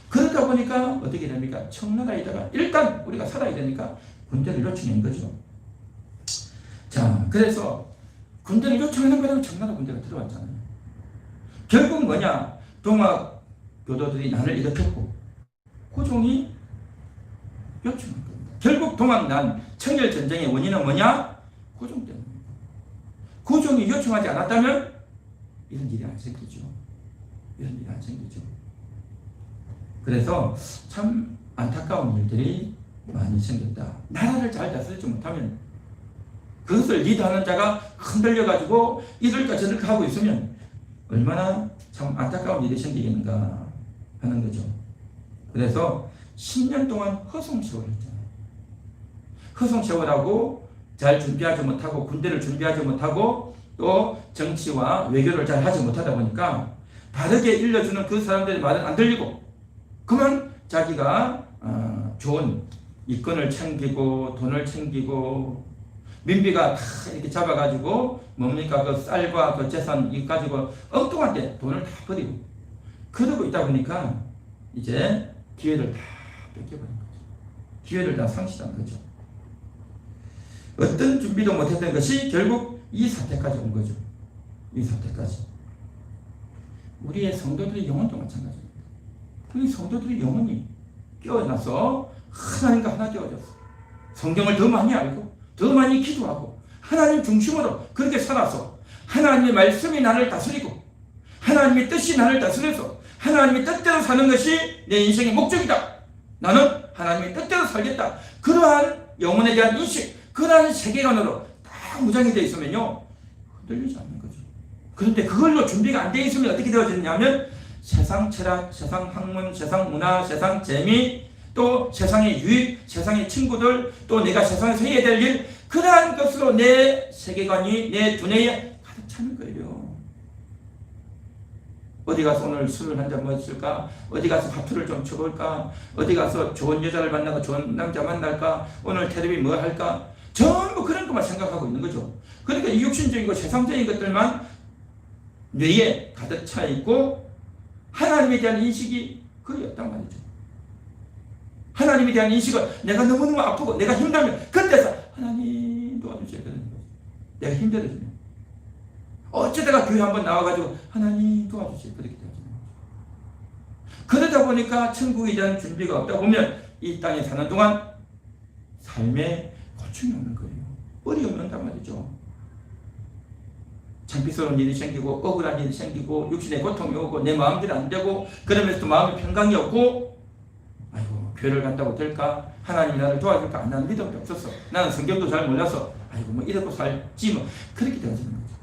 그러다 보니까 어떻게 됩니까? 청나라에다가 일단 우리가 살아야 되니까 군대를 요청한 거죠. 자, 그래서 군대를 요청하는 거라면 청나라 군대가 들어왔잖아요. 결국 뭐냐? 동학 교도들이 난을 일으켰고 고종이 요청한 겁니다. 결국 동학난 청일 전쟁의 원인은 뭐냐? 고종 때문입니다. 고종이 요청하지 않았다면 이런 일이 안 생기죠. 이런 일이 안 생기죠. 그래서 참 안타까운 일들이 많이 생겼다. 나라를 잘 다스리지 못하면 그것을 리드하는 자가 흔들려가지고 이럴까 저럴까 하고 있으면 얼마나 참 안타까운 일이 생기겠는가 하는 거죠. 그래서 10년 동안 허송세월을 했잖아요. 허송세월하고 잘 준비하지 못하고 군대를 준비하지 못하고 또 정치와 외교를 잘 하지 못하다 보니까 바르게 일러주는 그 사람들의 말은 안 들리고 그만 자기가 좋은 이권을 챙기고 돈을 챙기고 민비가 다 이렇게 잡아가지고 뭡니까 그 쌀과 그 재산 이 가지고 엉뚱한데 돈을 다 버리고 그러고 있다 보니까 이제 기회를 다 뺏겨버린 거죠. 기회를 다 상실한 거죠. 어떤 준비도 못했던 것이 결국 이 사태까지 온 거죠. 이 사태까지. 우리의 성도들의 영혼도 마찬가지입니다. 우리 성도들의 영혼이 깨어나서 하나님과 하나 되어졌어. 성경을 더 많이 알고 더 많이 기도하고 하나님 중심으로 그렇게 살아서 하나님의 말씀이 나를 다스리고 하나님의 뜻이 나를 다스려서 하나님의 뜻대로 사는 것이 내 인생의 목적이다. 나는 하나님의 뜻대로 살겠다. 그러한 영혼에 대한 인식, 그러한 세계관으로 딱 무장이 되어 있으면요, 흔들리지 않는 거죠. 그런데 그걸로 준비가 안 되어 있으면 어떻게 되어지느냐면 세상 철학, 세상 학문, 세상 문화, 세상 재미, 또 세상의 유익, 세상의 친구들, 또 내가 세상에서 해야 될 일, 그러한 것으로 내 세계관이 내 두뇌에 가득 차는 거예요. 어디 가서 오늘 술을 한잔 마실까? 어디 가서 화투를 좀 쳐볼까? 어디 가서 좋은 여자를 만나고 좋은 남자 만날까? 오늘 텔레비 뭐 할까? 전부 그런 것만 생각하고 있는 거죠. 그러니까 이 육신적이고 세상적인 것들만 뇌에 가득 차 있고 하나님에 대한 인식이 거의 없단 말이죠. 하나님에 대한 인식을 내가 너무너무 아프고 내가 힘들면 그때서 하나님 도와주세요. 내가 힘들어지면 어쩌다가 교회 한번 나와가지고 하나님 도와주세요. 그렇게 되죠. 그러다 보니까 천국에 대한 준비가 없다 보면 이 땅에 사는 동안 삶에 고충이 오는 거예요. 어려움이 온단 말이죠. 창피스러운 일이 생기고 억울한 일이 생기고 육신의 고통이 오고 내 마음대로 안 되고 그러면서 또 마음의 평강이 없고 아이고 교회를 간다고 될까? 하나님이 나를 도와줄까? 나는 믿음도 없었어. 나는 성경도 잘 몰라서 아이고 뭐 이러고 살지 뭐 그렇게 되어지는 거죠.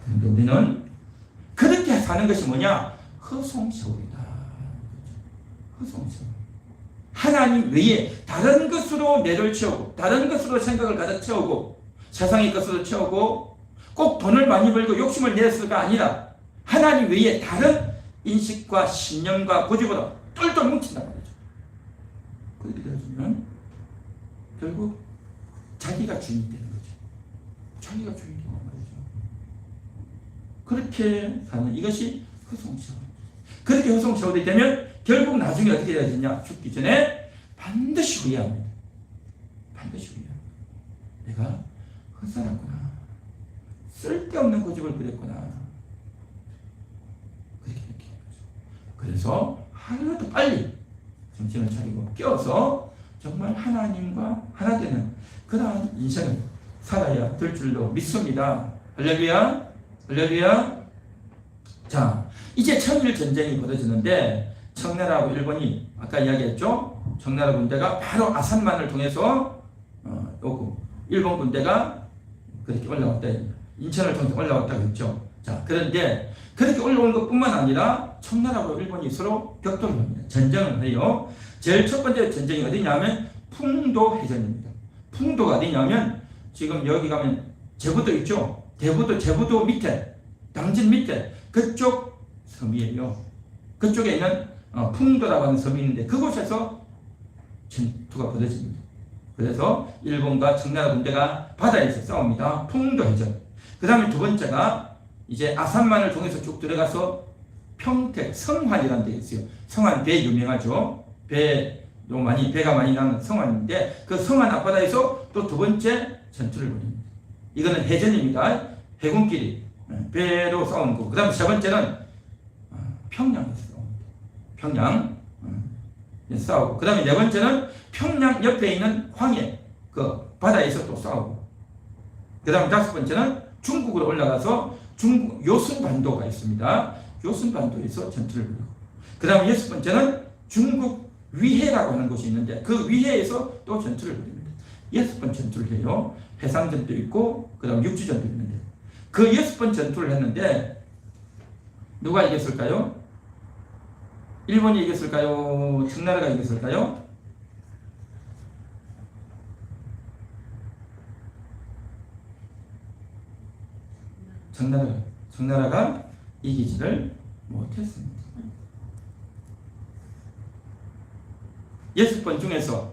그런데 우리는 그렇게 사는 것이 뭐냐? 허송세월이다. 허송세월. 하나님 외에 다른 것으로 뇌를 채우고 다른 것으로 생각을 가득 채우고 세상의 것으로 채우고 꼭 돈을 많이 벌고 욕심을 내서가 아니라 하나님 외에 다른 인식과 신념과 고집으로 똘똘 뭉친단 말이죠. 그렇게 되어지면 결국 자기가 주인이 되는 거죠. 자기가 주인이 되는 말이죠. 그렇게 사는 이것이 허송세월. 그렇게 허송세월이 되면 결국 나중에 어떻게 해야 되냐? 죽기 전에 반드시 후회합니다. 반드시 후회합니다. 내가 헛살았구나. 쓸데없는 고집을 부렸구나. 그렇게 느끼는 거죠. 그래서 하루라도 빨리 정신을 차리고 깨어서 정말 하나님과 하나 되는 그러한 인생을 살아야 될 줄로 믿습니다. 할렐루야. 할렐루야. 자, 이제 청일 전쟁이 벌어지는데 청나라하고 일본이 아까 이야기했죠. 청나라 군대가 바로 아산만을 통해서 오고 일본 군대가 그렇게 올라왔다. 인천을 통해서 올라왔다고 했죠. 자, 그런데 그렇게 올라온 것뿐만 아니라 청나라하고 일본이 서로 격돌을 합니다. 전쟁을 해요. 제일 첫 번째 전쟁이 어디냐면 풍도 해전입니다. 풍도가 어디냐면 지금 여기 가면 제부도 있죠. 제부도 밑에 당진 밑에 그쪽 섬이에요. 그쪽에 있는 풍도라고 하는 섬이 있는데 그곳에서 전투가 벌어집니다. 그래서 일본과 청나라 군대가 바다에서 싸웁니다. 풍도 해전. 그 다음에 두 번째가 이제 아산만을 통해서 쭉 들어가서 평택 성환이라는 데 있어요. 성환 배 유명하죠. 배가 많이 나는 성환인데 그 성환 앞바다에서 또 두 번째 전투를 벌입니다. 이거는 해전입니다. 해군끼리 배로 싸우는 거고. 그 다음에 세 번째는 평양에서 싸웁니다. 평양 싸우고. 그 다음에 네 번째는 평양 옆에 있는 황해 그 바다에서 또 싸우고. 그 다음에 다섯 번째는 중국으로 올라가서 중국 요순반도가 있습니다. 요순반도에서 전투를 벌이고. 그 다음에 여섯 번째는 중국 위해라고 하는 곳이 있는데 그 위해에서 또 전투를 벌입니다. 여섯 번 전투를 해요. 해상전도 있고 그 다음 육지전도 있는데 그 여섯 번 전투를 했는데 누가 이겼을까요? 일본이 이겼을까요? 청나라가 이겼을까요? 청나라가 이기지를 못했습니다. 여섯 번 중에서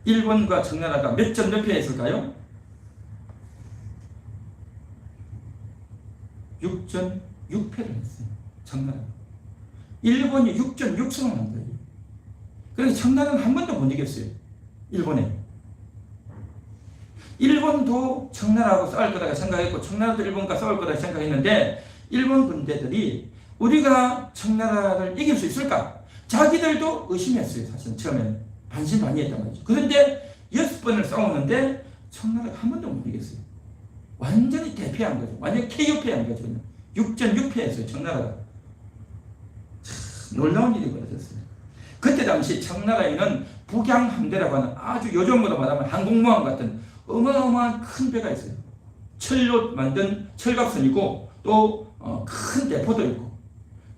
일본과 청나라가 몇 전 몇 패 했을까요? 6전 6패를 했어요. 청나라. 일본이 6전 6승을 한 거예요. 그래서 청나라는 한 번도 못 이겼어요. 일본에. 일본도 청나라하고 싸울 거라고 생각했고 청나라도 일본과 싸울 거라고 생각했는데 일본 군대들이 우리가 청나라를 이길 수 있을까? 자기들도 의심했어요. 사실 처음에는 반신반의했단 말이죠. 그런데 10번을 싸우는데 청나라가 한 번도 못 이겼어요. 완전히 대패한 거죠. 완전히 KO패한 거죠. 6전 6패했어요. 청나라가. 참 놀라운 일이 벌어졌어요. 그때 당시 청나라에는 북양함대라고 하는 아주 요즘으로 말하면 항공모함 같은 어마어마한 큰 배가 있어요. 철로 만든 철갑선이고 또 큰 대포도 있고,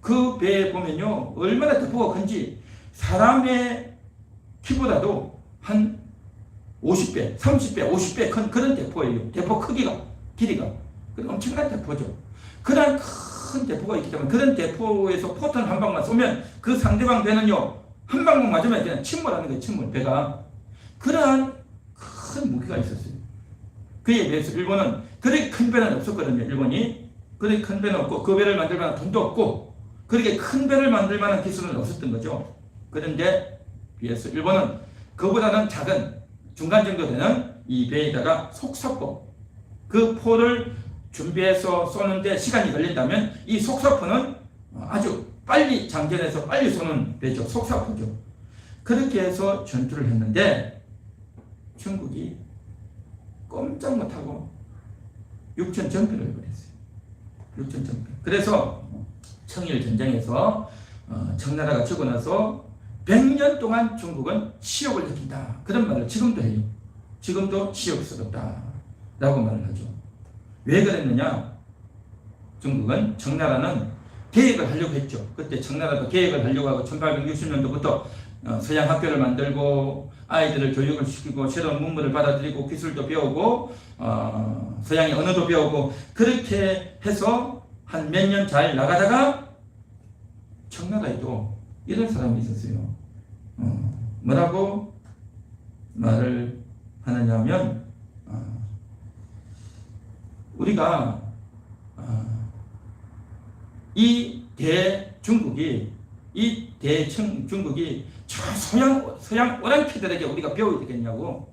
그 배에 보면요 얼마나 대포가 큰지 사람의 키보다도 한 50배, 30배, 50배 큰 그런 대포예요. 대포 크기가, 길이가. 엄청난 대포죠. 그런 큰 대포가 있기 때문에 그런 대포에서 포탄 한 방만 쏘면 그 상대방 배는요 한 방만 맞으면 그냥 침몰하는 거예요. 침몰. 배가. 그러한 큰 무기가 있었어요. 그에 비해서 일본은 그렇게 큰 배는 없었거든요. 일본이 그렇게 큰 배는 없고 그 배를 만들 만한 돈도 없고 그렇게 큰 배를 만들 만한 기술은 없었던 거죠. 그런데 비해서 일본은 그보다는 작은 중간 정도 되는 이 배에다가 속사포, 그 포를 준비해서 쏘는데 시간이 걸린다면 이 속사포는 아주 빨리 장전해서 빨리 쏘는 배죠. 속사포죠. 그렇게 해서 전투를 했는데 중국이 꼼짝 못하고 육전 전패를 해버렸어요. 육전 전패. 그래서 청일전쟁에서 청나라가 지고 나서 100년 동안 중국은 치욕을 느낀다. 그런 말을 지금도 해요. 지금도 치욕스럽다 라고 말을 하죠. 왜 그랬느냐? 중국은 청나라는 계획을 하려고 했죠. 그때 청나라도 계획을 하려고 하고 1860년도부터 서양 학교를 만들고 아이들을 교육을 시키고 새로운 문물을 받아들이고 기술도 배우고 서양의 언어도 배우고 그렇게 해서 한 몇 년 잘 나가다가 청나라에도 이런 사람이 있었어요. 뭐라고 말을 하느냐면 우리가 이 대중국이 저 서양 오랑캐들에게 우리가 배워야 되겠냐고.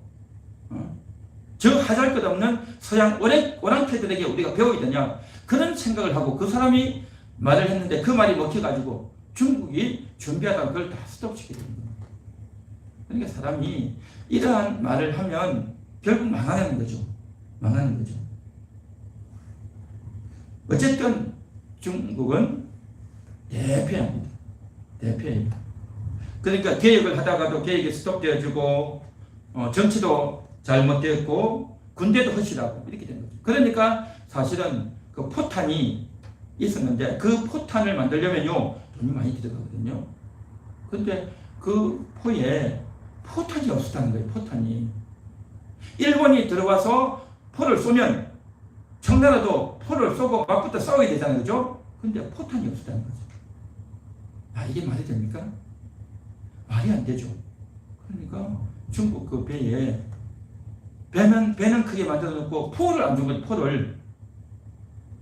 저 하잘것없는 서양 오랑캐들에게 우리가 배워야 되냐. 그런 생각을 하고 그 사람이 말을 했는데 그 말이 먹혀가지고 중국이 준비하다가 그걸 다 스톱시키게 됩니다. 그러니까 사람이 이러한 말을 하면 결국 망하는 거죠. 망하는 거죠. 어쨌든 중국은 대패합니다. 대패입니다. 그러니까 계획을 하다가도 계획이 스톱되어지고 정치도 잘못되었고 군대도 허실하고 이렇게 된 거죠. 그러니까 사실은 그 포탄이 있었는데 그 포탄을 만들려면요 돈이 많이 들어가거든요. 그런데 그 포에 포탄이 없었다는 거예요. 포탄이. 일본이 들어와서 포를 쏘면 청나라도 포를 쏘고 맞붙어 싸워야 되잖아요. 그죠? 근데 포탄이 없었다는 거죠. 이게 말이 됩니까? 말이 안 되죠. 그러니까 중국 그 배에 배는 크게 만들어 놓고 포를 안 준 거죠. 포를.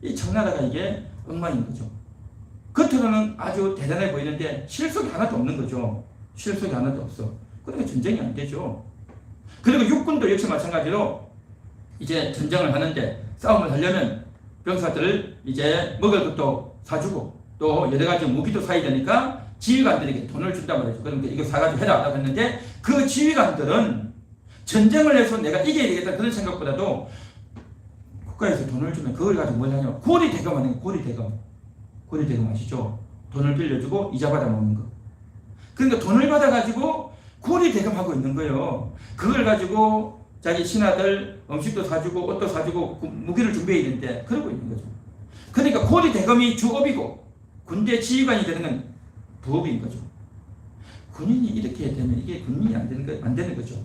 이 청나라가 이게 엉망인 거죠. 겉으로는 아주 대단해 보이는데 실속이 하나도 없는 거죠. 실속이 하나도 없어. 그러니까 전쟁이 안 되죠. 그리고 육군도 역시 마찬가지로 이제 전쟁을 하는데 싸움을 하려면 병사들을 이제 먹을 것도 사주고 또 여러 가지 무기도 사야 되니까 지휘관들에게 돈을 준단 말이죠. 그러니까 이거 사가지고 해라라고 했는데 그 지휘관들은 전쟁을 해서 내가 이겨야 되겠다 그런 생각보다도 국가에서 돈을 주면 그걸 가지고 뭘 하냐. 고리 대금 하는 거. 고리 대금 아시죠? 돈을 빌려주고 이자 받아 먹는 거. 그러니까 돈을 받아가지고 고리 대금하고 있는 거예요. 그걸 가지고 자기 신하들 음식도 사주고 옷도 사주고 무기를 준비해야 되는데 그러고 있는 거죠. 그러니까 고리 대금이 주업이고 군대 지휘관이 되는 건 부업인 거죠. 군인이 이렇게 되면 이게 군인이 안 되는 거죠.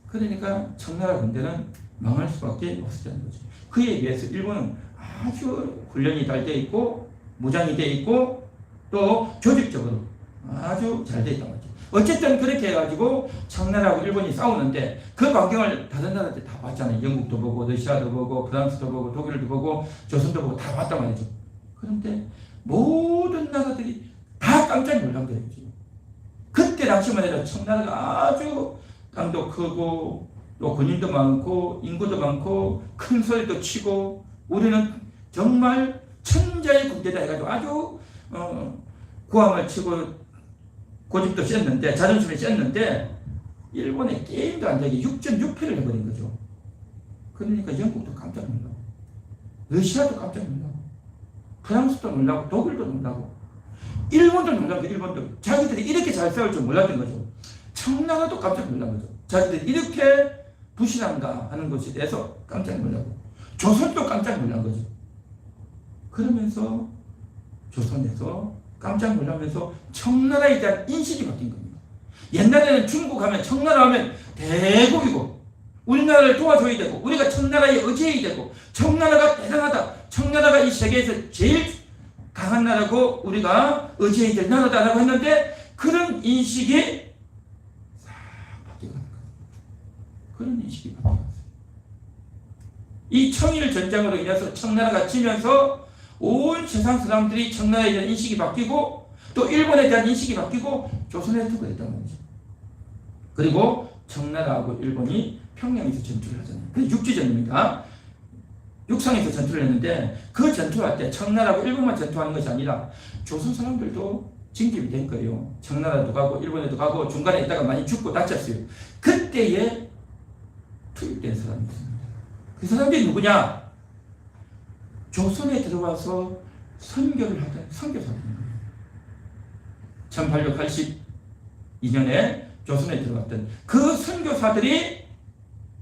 그러니까 청나라 군대는 망할 수밖에 없었다는 거죠. 그에 비해서 일본은 아주 훈련이 잘 돼 있고 무장이 돼 있고 또 조직적으로 아주 잘 돼 있단 말이죠. 어쨌든 그렇게 해가지고 청나라하고 일본이 싸우는데 그 광경을 다른 나라들 다 봤잖아요. 영국도 보고 러시아도 보고 프랑스도 보고 독일도 보고 조선도 보고 다 봤단 말이죠. 그런데 모든 나라들이 다 깜짝 놀란 거예요. 그때 당시만 해도 청나라가 아주 땅도 크고 또 군인도 많고 인구도 많고 큰 소리도 치고 우리는 정말 천자의 군대다 해가지고 아주 고함을 치고 고집도 셌는데 자존심이 셌는데 일본에 게임도 안 되게 6.6패를 해버린 거죠. 그러니까 영국도 깜짝 놀라고, 러시아도 깜짝 놀라고, 프랑스도 놀라고, 독일도 놀라고, 일본도 놀라고, 일본도 자기들이 이렇게 잘 싸울 줄 몰랐던 거죠. 청나라도 깜짝 놀란 거죠. 자기들이 이렇게 부실한가 하는 것에 대해서 깜짝 놀라고, 조선도 깜짝 놀란 거죠. 그러면서 조선에서 깜짝 놀라면서 청나라에 대한 인식이 바뀐 겁니다. 옛날에는 중국 하면, 청나라 하면 대국이고 우리나라를 도와줘야 되고 우리가 청나라에 의지해야 되고 청나라가 대단하다, 청나라가 이 세계에서 제일 강한 나라고 우리가 의지해야 될 나라다라고 했는데, 그런 인식이 싹 바뀌고 가는 거예요. 그런 인식이 바뀌었어요. 이 청일 전쟁으로 인해서 청나라가 지면서 온 세상 사람들이 청나라에 대한 인식이 바뀌고 또 일본에 대한 인식이 바뀌고 조선에 두고 됐단 말이죠. 그리고 청나라하고 일본이 평양에서 전투를 하잖아요. 그게 육지전입니다. 육상에서 전투를 했는데, 그 전투할 때 청나라하고 일본만 전투하는 것이 아니라 조선 사람들도 징집이 된 거예요. 청나라도 가고 일본에도 가고 중간에 있다가 많이 죽고 다쳤어요. 그때에 투입된 사람이 있습니다. 그 사람들이 누구냐? 조선에 들어와서 선교를 하던 선교사들인 거예요. 1882년에 조선에 들어왔던 그 선교사들이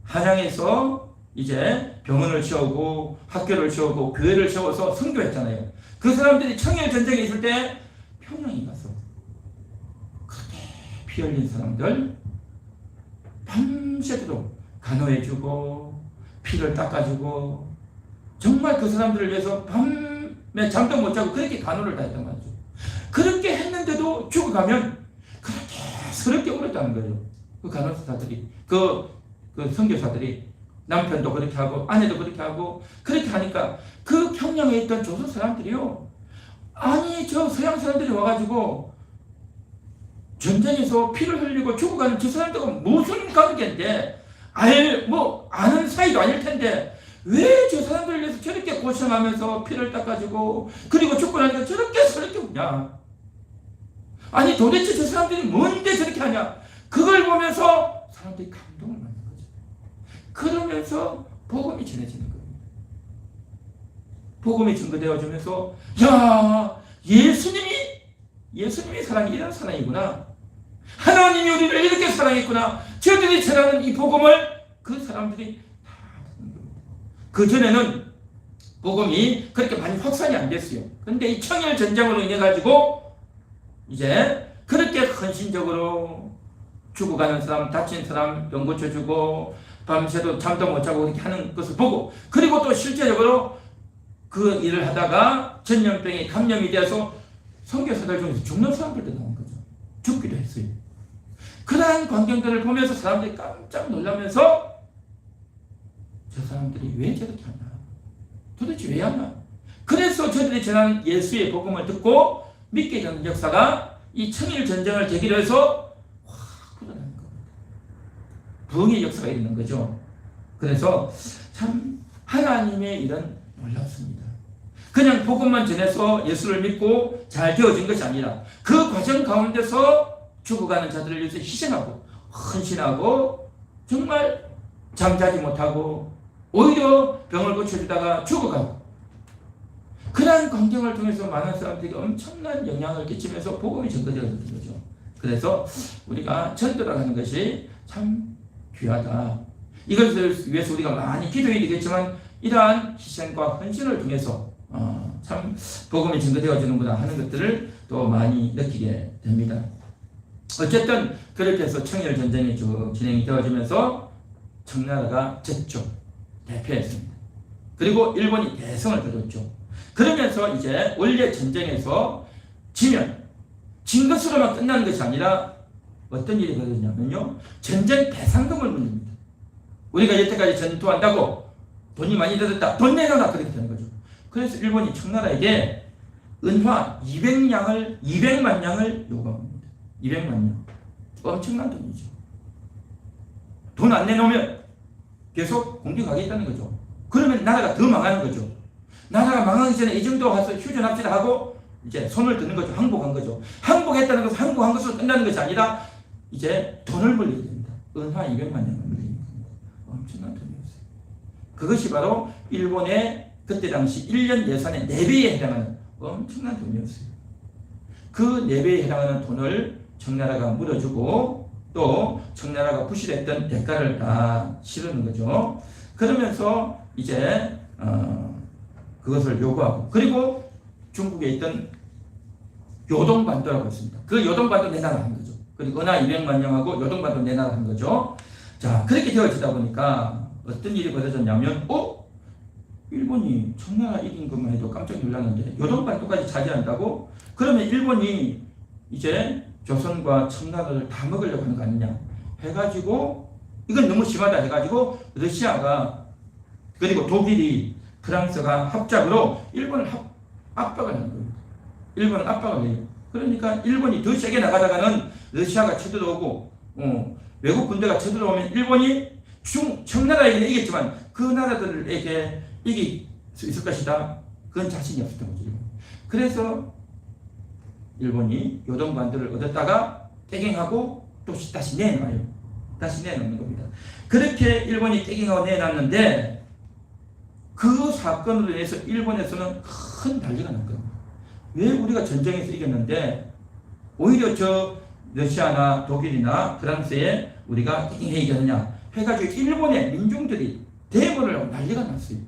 한양에서 이제 병원을 세우고 학교를 세우고 교회를 세워서 선교했잖아요. 그 사람들이 청일 전쟁에 있을 때 평양에 가서 그때 피 흘린 사람들 밤새도록 간호해주고 피를 닦아주고, 정말 그 사람들을 위해서 밤에 잠도 못 자고 그렇게 간호를 다 했단 말이죠. 그렇게 했는데도 죽어가면 그렇게 서럽게 울었다는 거죠. 그 간호사들이, 그 선교사들이 남편도 그렇게 하고 아내도 그렇게 하고 그렇게 하니까 그 평양에 있던 조선 사람들이요, 아니 저 서양 사람들이 와가지고 전쟁에서 피를 흘리고 죽어가는 저 사람들과 무슨 관계인데, 아는 사이도 아닐 텐데 왜 저 사람들을 위해서 저렇게 고생하면서 피를 닦아주고 그리고 죽고 나니까 저렇게 서럽게 우냐. 아니 도대체 저 사람들이 뭔데 저렇게 하냐. 그걸 보면서 사람들이 감동을 받는 거죠. 그러면서 복음이 전해지는 거예요. 복음이 증거되어지면서, 야, 예수님이 사랑이 이런 사랑이구나, 하나님이 우리를 이렇게 사랑했구나, 저들이 전하는 이 복음을 그 사람들이 다 듣는 겁니다. 그 전에는 복음이 그렇게 많이 확산이 안 됐어요. 그런데 이 청일 전쟁으로 인해 가지고 이제 그렇게 헌신적으로 죽어가는 사람, 다친 사람 병 고쳐주고 밤새도 잠도 못 자고 그렇게 하는 것을 보고, 그리고 또 실제적으로 그 일을 하다가 전염병에 감염이 되어서 선교사들 중에서 죽는 사람들도 나온 거죠. 죽기도 했어요. 그러한 광경들을 보면서 사람들이 깜짝 놀라면서, 저 사람들이 왜 저렇게 하나? 도대체 왜 하나? 그래서 저들이 전하는 예수의 복음을 듣고 믿게 되는 역사가 이 청일 전쟁을 계기로 해서 확 굳어나는 겁니다. 부흥의 역사가 있는 거죠. 그래서 참 하나님의 일은 놀랍습니다. 그냥 복음만 전해서 예수를 믿고 잘 되어진 것이 아니라 그 과정 가운데서 죽어가는 자들을 위해서 희생하고 헌신하고 정말 잠자지 못하고 오히려 병을 고쳐주다가 죽어가고, 그러한 광경을 통해서 많은 사람들이 엄청난 영향을 끼치면서 복음이 전도되어지는 거죠. 그래서 우리가 전도를 하는 것이 참 귀하다. 이것을 위해서 우리가 많이 기도해야 되겠지만 이러한 희생과 헌신을 통해서 참 복음이 증거되어지는구나 하는 것들을 또 많이 느끼게 됩니다. 어쨌든 그렇게 해서 청일 전쟁이 쭉 진행이 되어지면서 청나라가 졌죠. 대패했습니다. 그리고 일본이 대성을 거뒀죠. 그러면서 이제 원래 전쟁에서 지면 진 것으로만 끝나는 것이 아니라 어떤 일이 벌어졌냐면요, 전쟁 배상금을 물립니다. 우리가 여태까지 전투한다고 돈이 많이 들었다, 돈 내놔라, 그렇게 되는 거죠. 그래서 일본이 청나라에게 은화 200만 냥을 요구합니다. 200만 냥. 엄청난 돈이죠. 돈 안 내놓으면 계속 공격하겠다는 거죠. 그러면 나라가 더 망하는 거죠. 나라가 망하기 전에 이 정도 가서 휴전합시다 하고 이제 손을 드는 거죠. 항복한 거죠. 항복했다는 것은 항복한 것으로 끝나는 것이 아니라 이제 돈을 벌려야 됩니다. 은화 200만 년을 물린 겁니다. 엄청난 돈이었어요. 그것이 바로 일본의 그때 당시 1년 예산의 4배에 해당하는 엄청난 돈이었어요. 그 4배에 해당하는 돈을 청나라가 물어주고 또 청나라가 부실했던 대가를 다 치르는 거죠. 그러면서 이제 그것을 요구하고, 그리고 중국에 있던 요동반도라고 있습니다. 그 요동반도 내놔라 한 거죠. 그리고 은하 200만 년하고 요동반도 내놔라 한 거죠. 자, 그렇게 되어지다 보니까 어떤 일이 벌어졌냐면, 일본이 청나라 이긴 것만 해도 깜짝 놀랐는데 요동반도까지 차지한다고? 그러면 일본이 이제 조선과 청나라를 다 먹으려고 하는 거 아니냐 해가지고, 이건 너무 심하다 해가지고 러시아가, 그리고 독일이, 프랑스가 합작으로 일본을 압박을 하는 겁니다. 일본은 압박을 해요. 그러니까 일본이 더 세게 나가다가는 러시아가 쳐들어오고, 외국 군대가 쳐들어오면 일본이 청나라에게는 이겼지만 그 나라들에게 이길 수 있을 것이다. 그건 자신이 없었던 거죠. 그래서 일본이 요동반도를 얻었다가 떼갱하고 또 다시 내놔요. 다시 내놓는 겁니다. 그렇게 일본이 떼갱하고 내놨는데 그 사건으로 인해서 일본에서는 큰 난리가 난 겁니다. 왜 우리가 전쟁에서 이겼는데 오히려 저 러시아나 독일이나 프랑스에 우리가 떼갱해 이겼느냐 해가지고 일본의 민중들이 대모를 하고 난리가 났어요.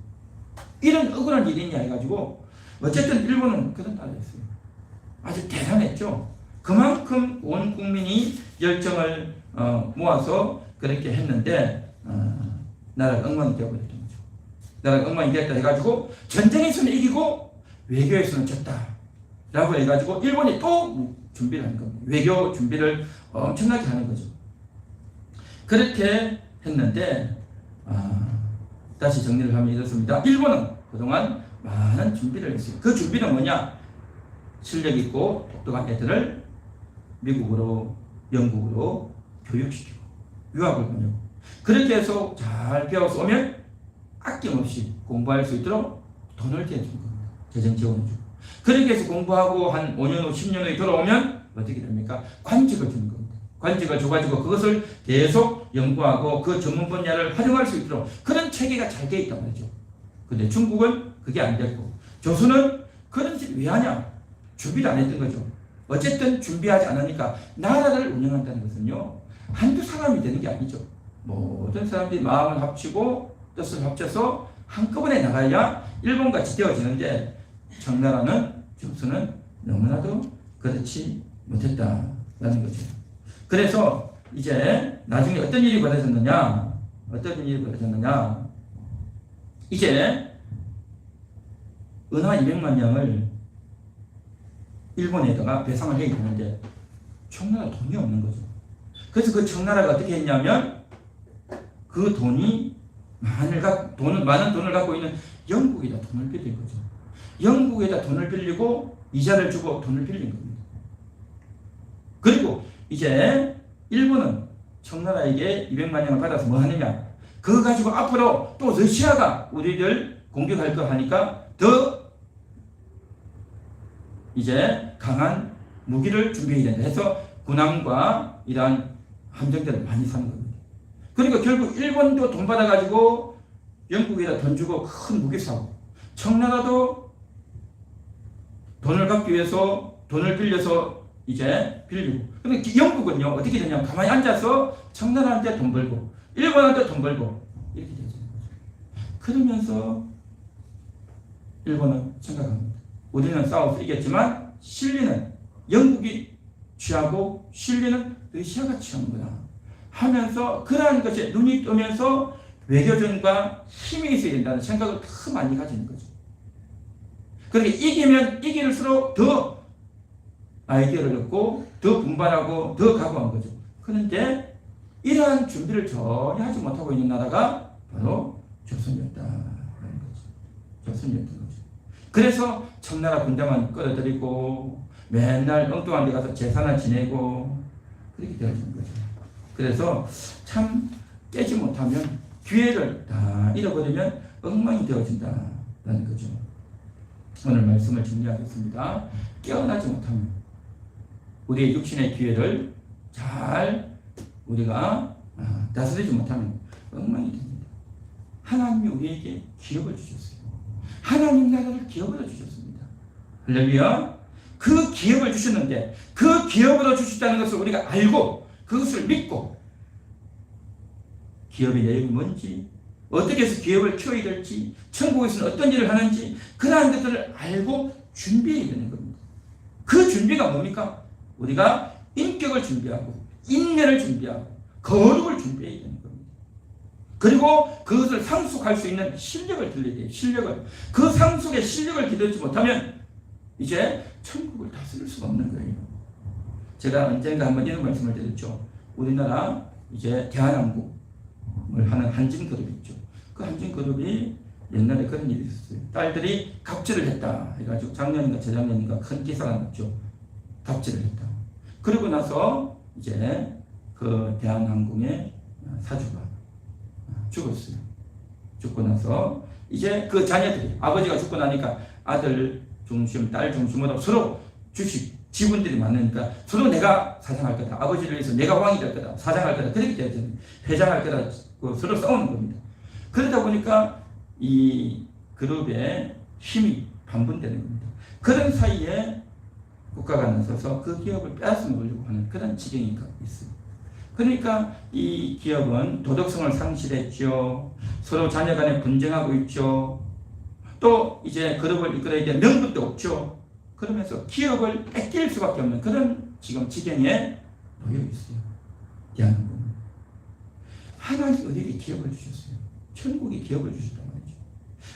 이런 억울한 일이 있냐 해가지고, 어쨌든 일본은 그런 나라였어요. 아주 대단했죠. 그만큼 온 국민이 열정을 모아서 그렇게 했는데 나라가 엉망이 되어버렸던 거죠. 나라가 엉망이 되었다 해가지고 전쟁에서는 이기고 외교에서는 졌다 라고 해가지고 일본이 또 준비를 하는 겁니다. 외교 준비를 엄청나게 하는 거죠. 그렇게 했는데 다시 정리를 하면 이렇습니다. 일본은 그동안 많은 준비를 했어요. 그 준비는 뭐냐? 실력 있고 똑똑한 애들을 미국으로, 영국으로 교육시키고 유학을 보내고, 그렇게 해서 잘 배워서 오면 아낌없이 공부할 수 있도록 돈을 대준 겁니다. 재정 지원을 주고. 그렇게 해서 공부하고 한 5년 후, 10년 후에 돌아오면 어떻게 됩니까? 관직을 주는 겁니다. 관직을 줘가지고 그것을 계속 연구하고 그 전문 분야를 활용할 수 있도록 그런 체계가 잘 되어 있단 말이죠. 근데 중국은 그게 안 됐고, 조선은 그런 짓 왜 하냐? 준비를 안 했던 거죠. 어쨌든 준비하지 않으니까 나라를 운영한다는 것은요, 한두 사람이 되는 게 아니죠. 모든 사람들이 마음을 합치고 뜻을 합쳐서 한꺼번에 나가야 일본같이 되어지는데, 청나라는, 조선은 너무나도 그렇지 못했다라는 거죠. 그래서 이제 나중에 어떤 일이 벌어졌느냐? 이제 은하 200만 년을 일본에다가 배상을 해야 되는데 청나라 돈이 없는 거죠. 그래서 그 청나라가 어떻게 했냐면 그 돈이 많은 돈을 갖고 있는 영국에다 돈을 빌린 거죠. 영국에다 돈을 빌리고 이자를 주고 돈을 빌린 겁니다. 그리고 이제 일본은 청나라에게 200만 년을 받아서 뭐 하느냐? 그거 가지고 앞으로 또 러시아가 우리를 공격할 거 하니까 더 이제 강한 무기를 준비해야 된다 해서 군함과 이러한 함정들을 많이 사는 겁니다. 그러니까 결국 일본도 돈 받아가지고 영국에다 돈 주고 큰 무기 사고, 청나라도 돈을 갖기 위해서 돈을 빌려서 이제 빌리고, 근데 영국은요 어떻게 되냐면 가만히 앉아서 청나라한테 돈 벌고 일본한테 돈 벌고 이렇게 되죠. 그러면서 일본은 생각합니다. 우리는 싸워서 이겼지만 실리는 영국이 취하고 실리는 러시아가 취하는구나 하면서 그러한 것에 눈이 뜨면서 외교전과 힘이 있어야 된다는 생각을 더 많이 가지는 거죠. 그러니까 이기면 이길수록 더 아이디어를 얻고 더 분발하고 더 각오한 거죠. 그런데 이러한 준비를 전혀 하지 못하고 있는 나라가 바로 조선이었다는 거죠. 조선이었던 거죠. 그래서 청나라 군대만 끌어들이고 맨날 엉뚱한 데 가서 제사나 지내고 그렇게 되어지는 거죠. 그래서 참 깨지 못하면, 기회를 다 잃어버리면 엉망이 되어진다는 거죠. 오늘 말씀을 정리하겠습니다. 깨어나지 못하면 우리의 육신의 기회를 잘 우리가 다스리지 못하면 엉망이 됩니다. 하나님이 우리에게 기업을 주셨어요. 하나님 나라를 기업으로 주셨습니다. 할렐루야. 그 기업을 주셨는데 그 기업으로 주셨다는 것을 우리가 알고 그것을 믿고 기업의 내용이 뭔지 어떻게 해서 기업을 키워야 될지 천국에서는 어떤 일을 하는지 그러한 것들을 알고 준비해야 되는 겁니다. 그 준비가 뭡니까? 우리가 인격을 준비하고 인내를 준비하고 거룩을 준비해야 되는 겁니다. 그리고 그것을 상속할 수 있는 실력을 들려야 돼요. 실력을. 그 상속의 실력을 기르지 못하면 이제 천국을 다스릴 수가 없는 거예요. 제가 언젠가 한번 이런 말씀을 드렸죠. 우리나라 이제 대한항공을 하는 한진그룹이 있죠. 그 한진그룹이 옛날에 그런 일이 있었어요. 딸들이 갑질을 했다 해가지고 작년인가 재작년인가 큰 기사가 났죠. 갑질을 했다. 그러고 나서 이제 그 대한항공의 사주가 죽었어요. 죽고 나서 이제 그 자녀들이 아버지가 죽고 나니까 아들 중심, 딸 중심으로 서로 주식, 지분들이 많으니까 서로 내가 사장할 거다. 아버지를 위해서 내가 왕이 될 거다. 사장할 거다. 그렇게 돼야 되는 회장할 거다. 서로 싸우는 겁니다. 그러다 보니까 이 그룹의 힘이 반분되는 겁니다. 그런 사이에 국가가 나서서 그 기업을 빼앗아 먹으려고 하는 그런 지경이 있어요. 그러니까 이 기업은 도덕성을 상실했죠. 서로 자녀 간에 분쟁하고 있죠. 또 이제 그룹을 이끌어야 될 명분도 없죠. 그러면서 기업을 뺏길 수밖에 없는 그런 지금 지경에 놓여 있어요. 대한민국은. 하나님 우리에게 기업을 주셨어요. 천국이 기업을 주셨단 말이죠.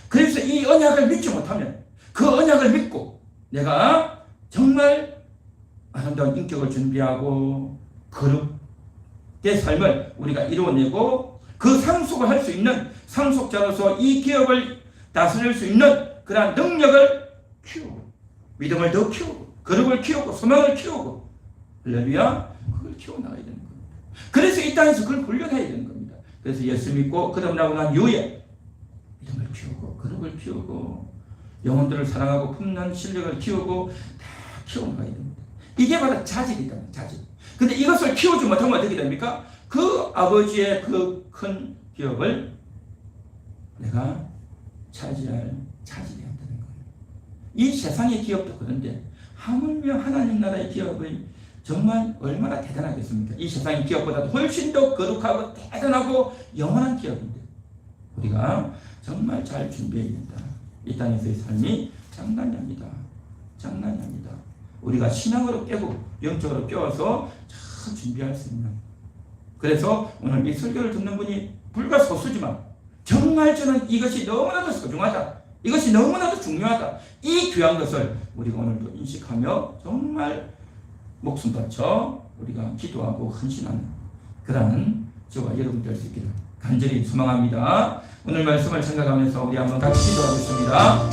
그래서 이 언약을 믿지 못하면 그 언약을 믿고 내가 정말 아름다운 인격을 준비하고 거룩의 삶을 우리가 이루어내고 그 상속을 할 수 있는 상속자로서 이 기업을 다스릴 수 있는 그러한 능력을 키우고 믿음을 더 키우고 거룩을 키우고 소망을 키우고 할렐루야 그걸 키워나가야 되는 겁니다. 그래서 이 땅에서 그걸 훈련해야 되는 겁니다. 그래서 예수 믿고 거듭나고 난 이후에 믿음을 키우고 거룩을 키우고 영혼들을 사랑하고 품는 실력을 키우고 다 키워나가야 됩니다. 이게 바로 자질이다. 자질. 근데 이것을 키우지 못하면 어떻게 됩니까? 그 아버지의 그 큰 기업을 내가 차지할 자질이 안 되는 거예요. 이 세상의 기업도 그런데 하물며 하나님 나라의 기업이 정말 얼마나 대단하겠습니까? 이 세상의 기업보다도 훨씬 더 거룩하고 대단하고 영원한 기업인데 우리가 정말 잘 준비해야 된다. 이 땅에서의 삶이 장난이 아니다. 장난이 아니다. 우리가 신앙으로 깨고 영적으로 깨워서 잘 준비할 수 있는. 그래서 오늘 이 설교를 듣는 분이 불가소수지만 정말 저는 이것이 너무나도 소중하다. 이것이 너무나도 중요하다. 이 귀한 것을 우리가 오늘도 인식하며 정말 목숨 바쳐 우리가 기도하고 헌신하는 그러한 저와 여러분 될 수 있기를 간절히 소망합니다. 오늘 말씀을 생각하면서 우리 한번 같이 기도하겠습니다.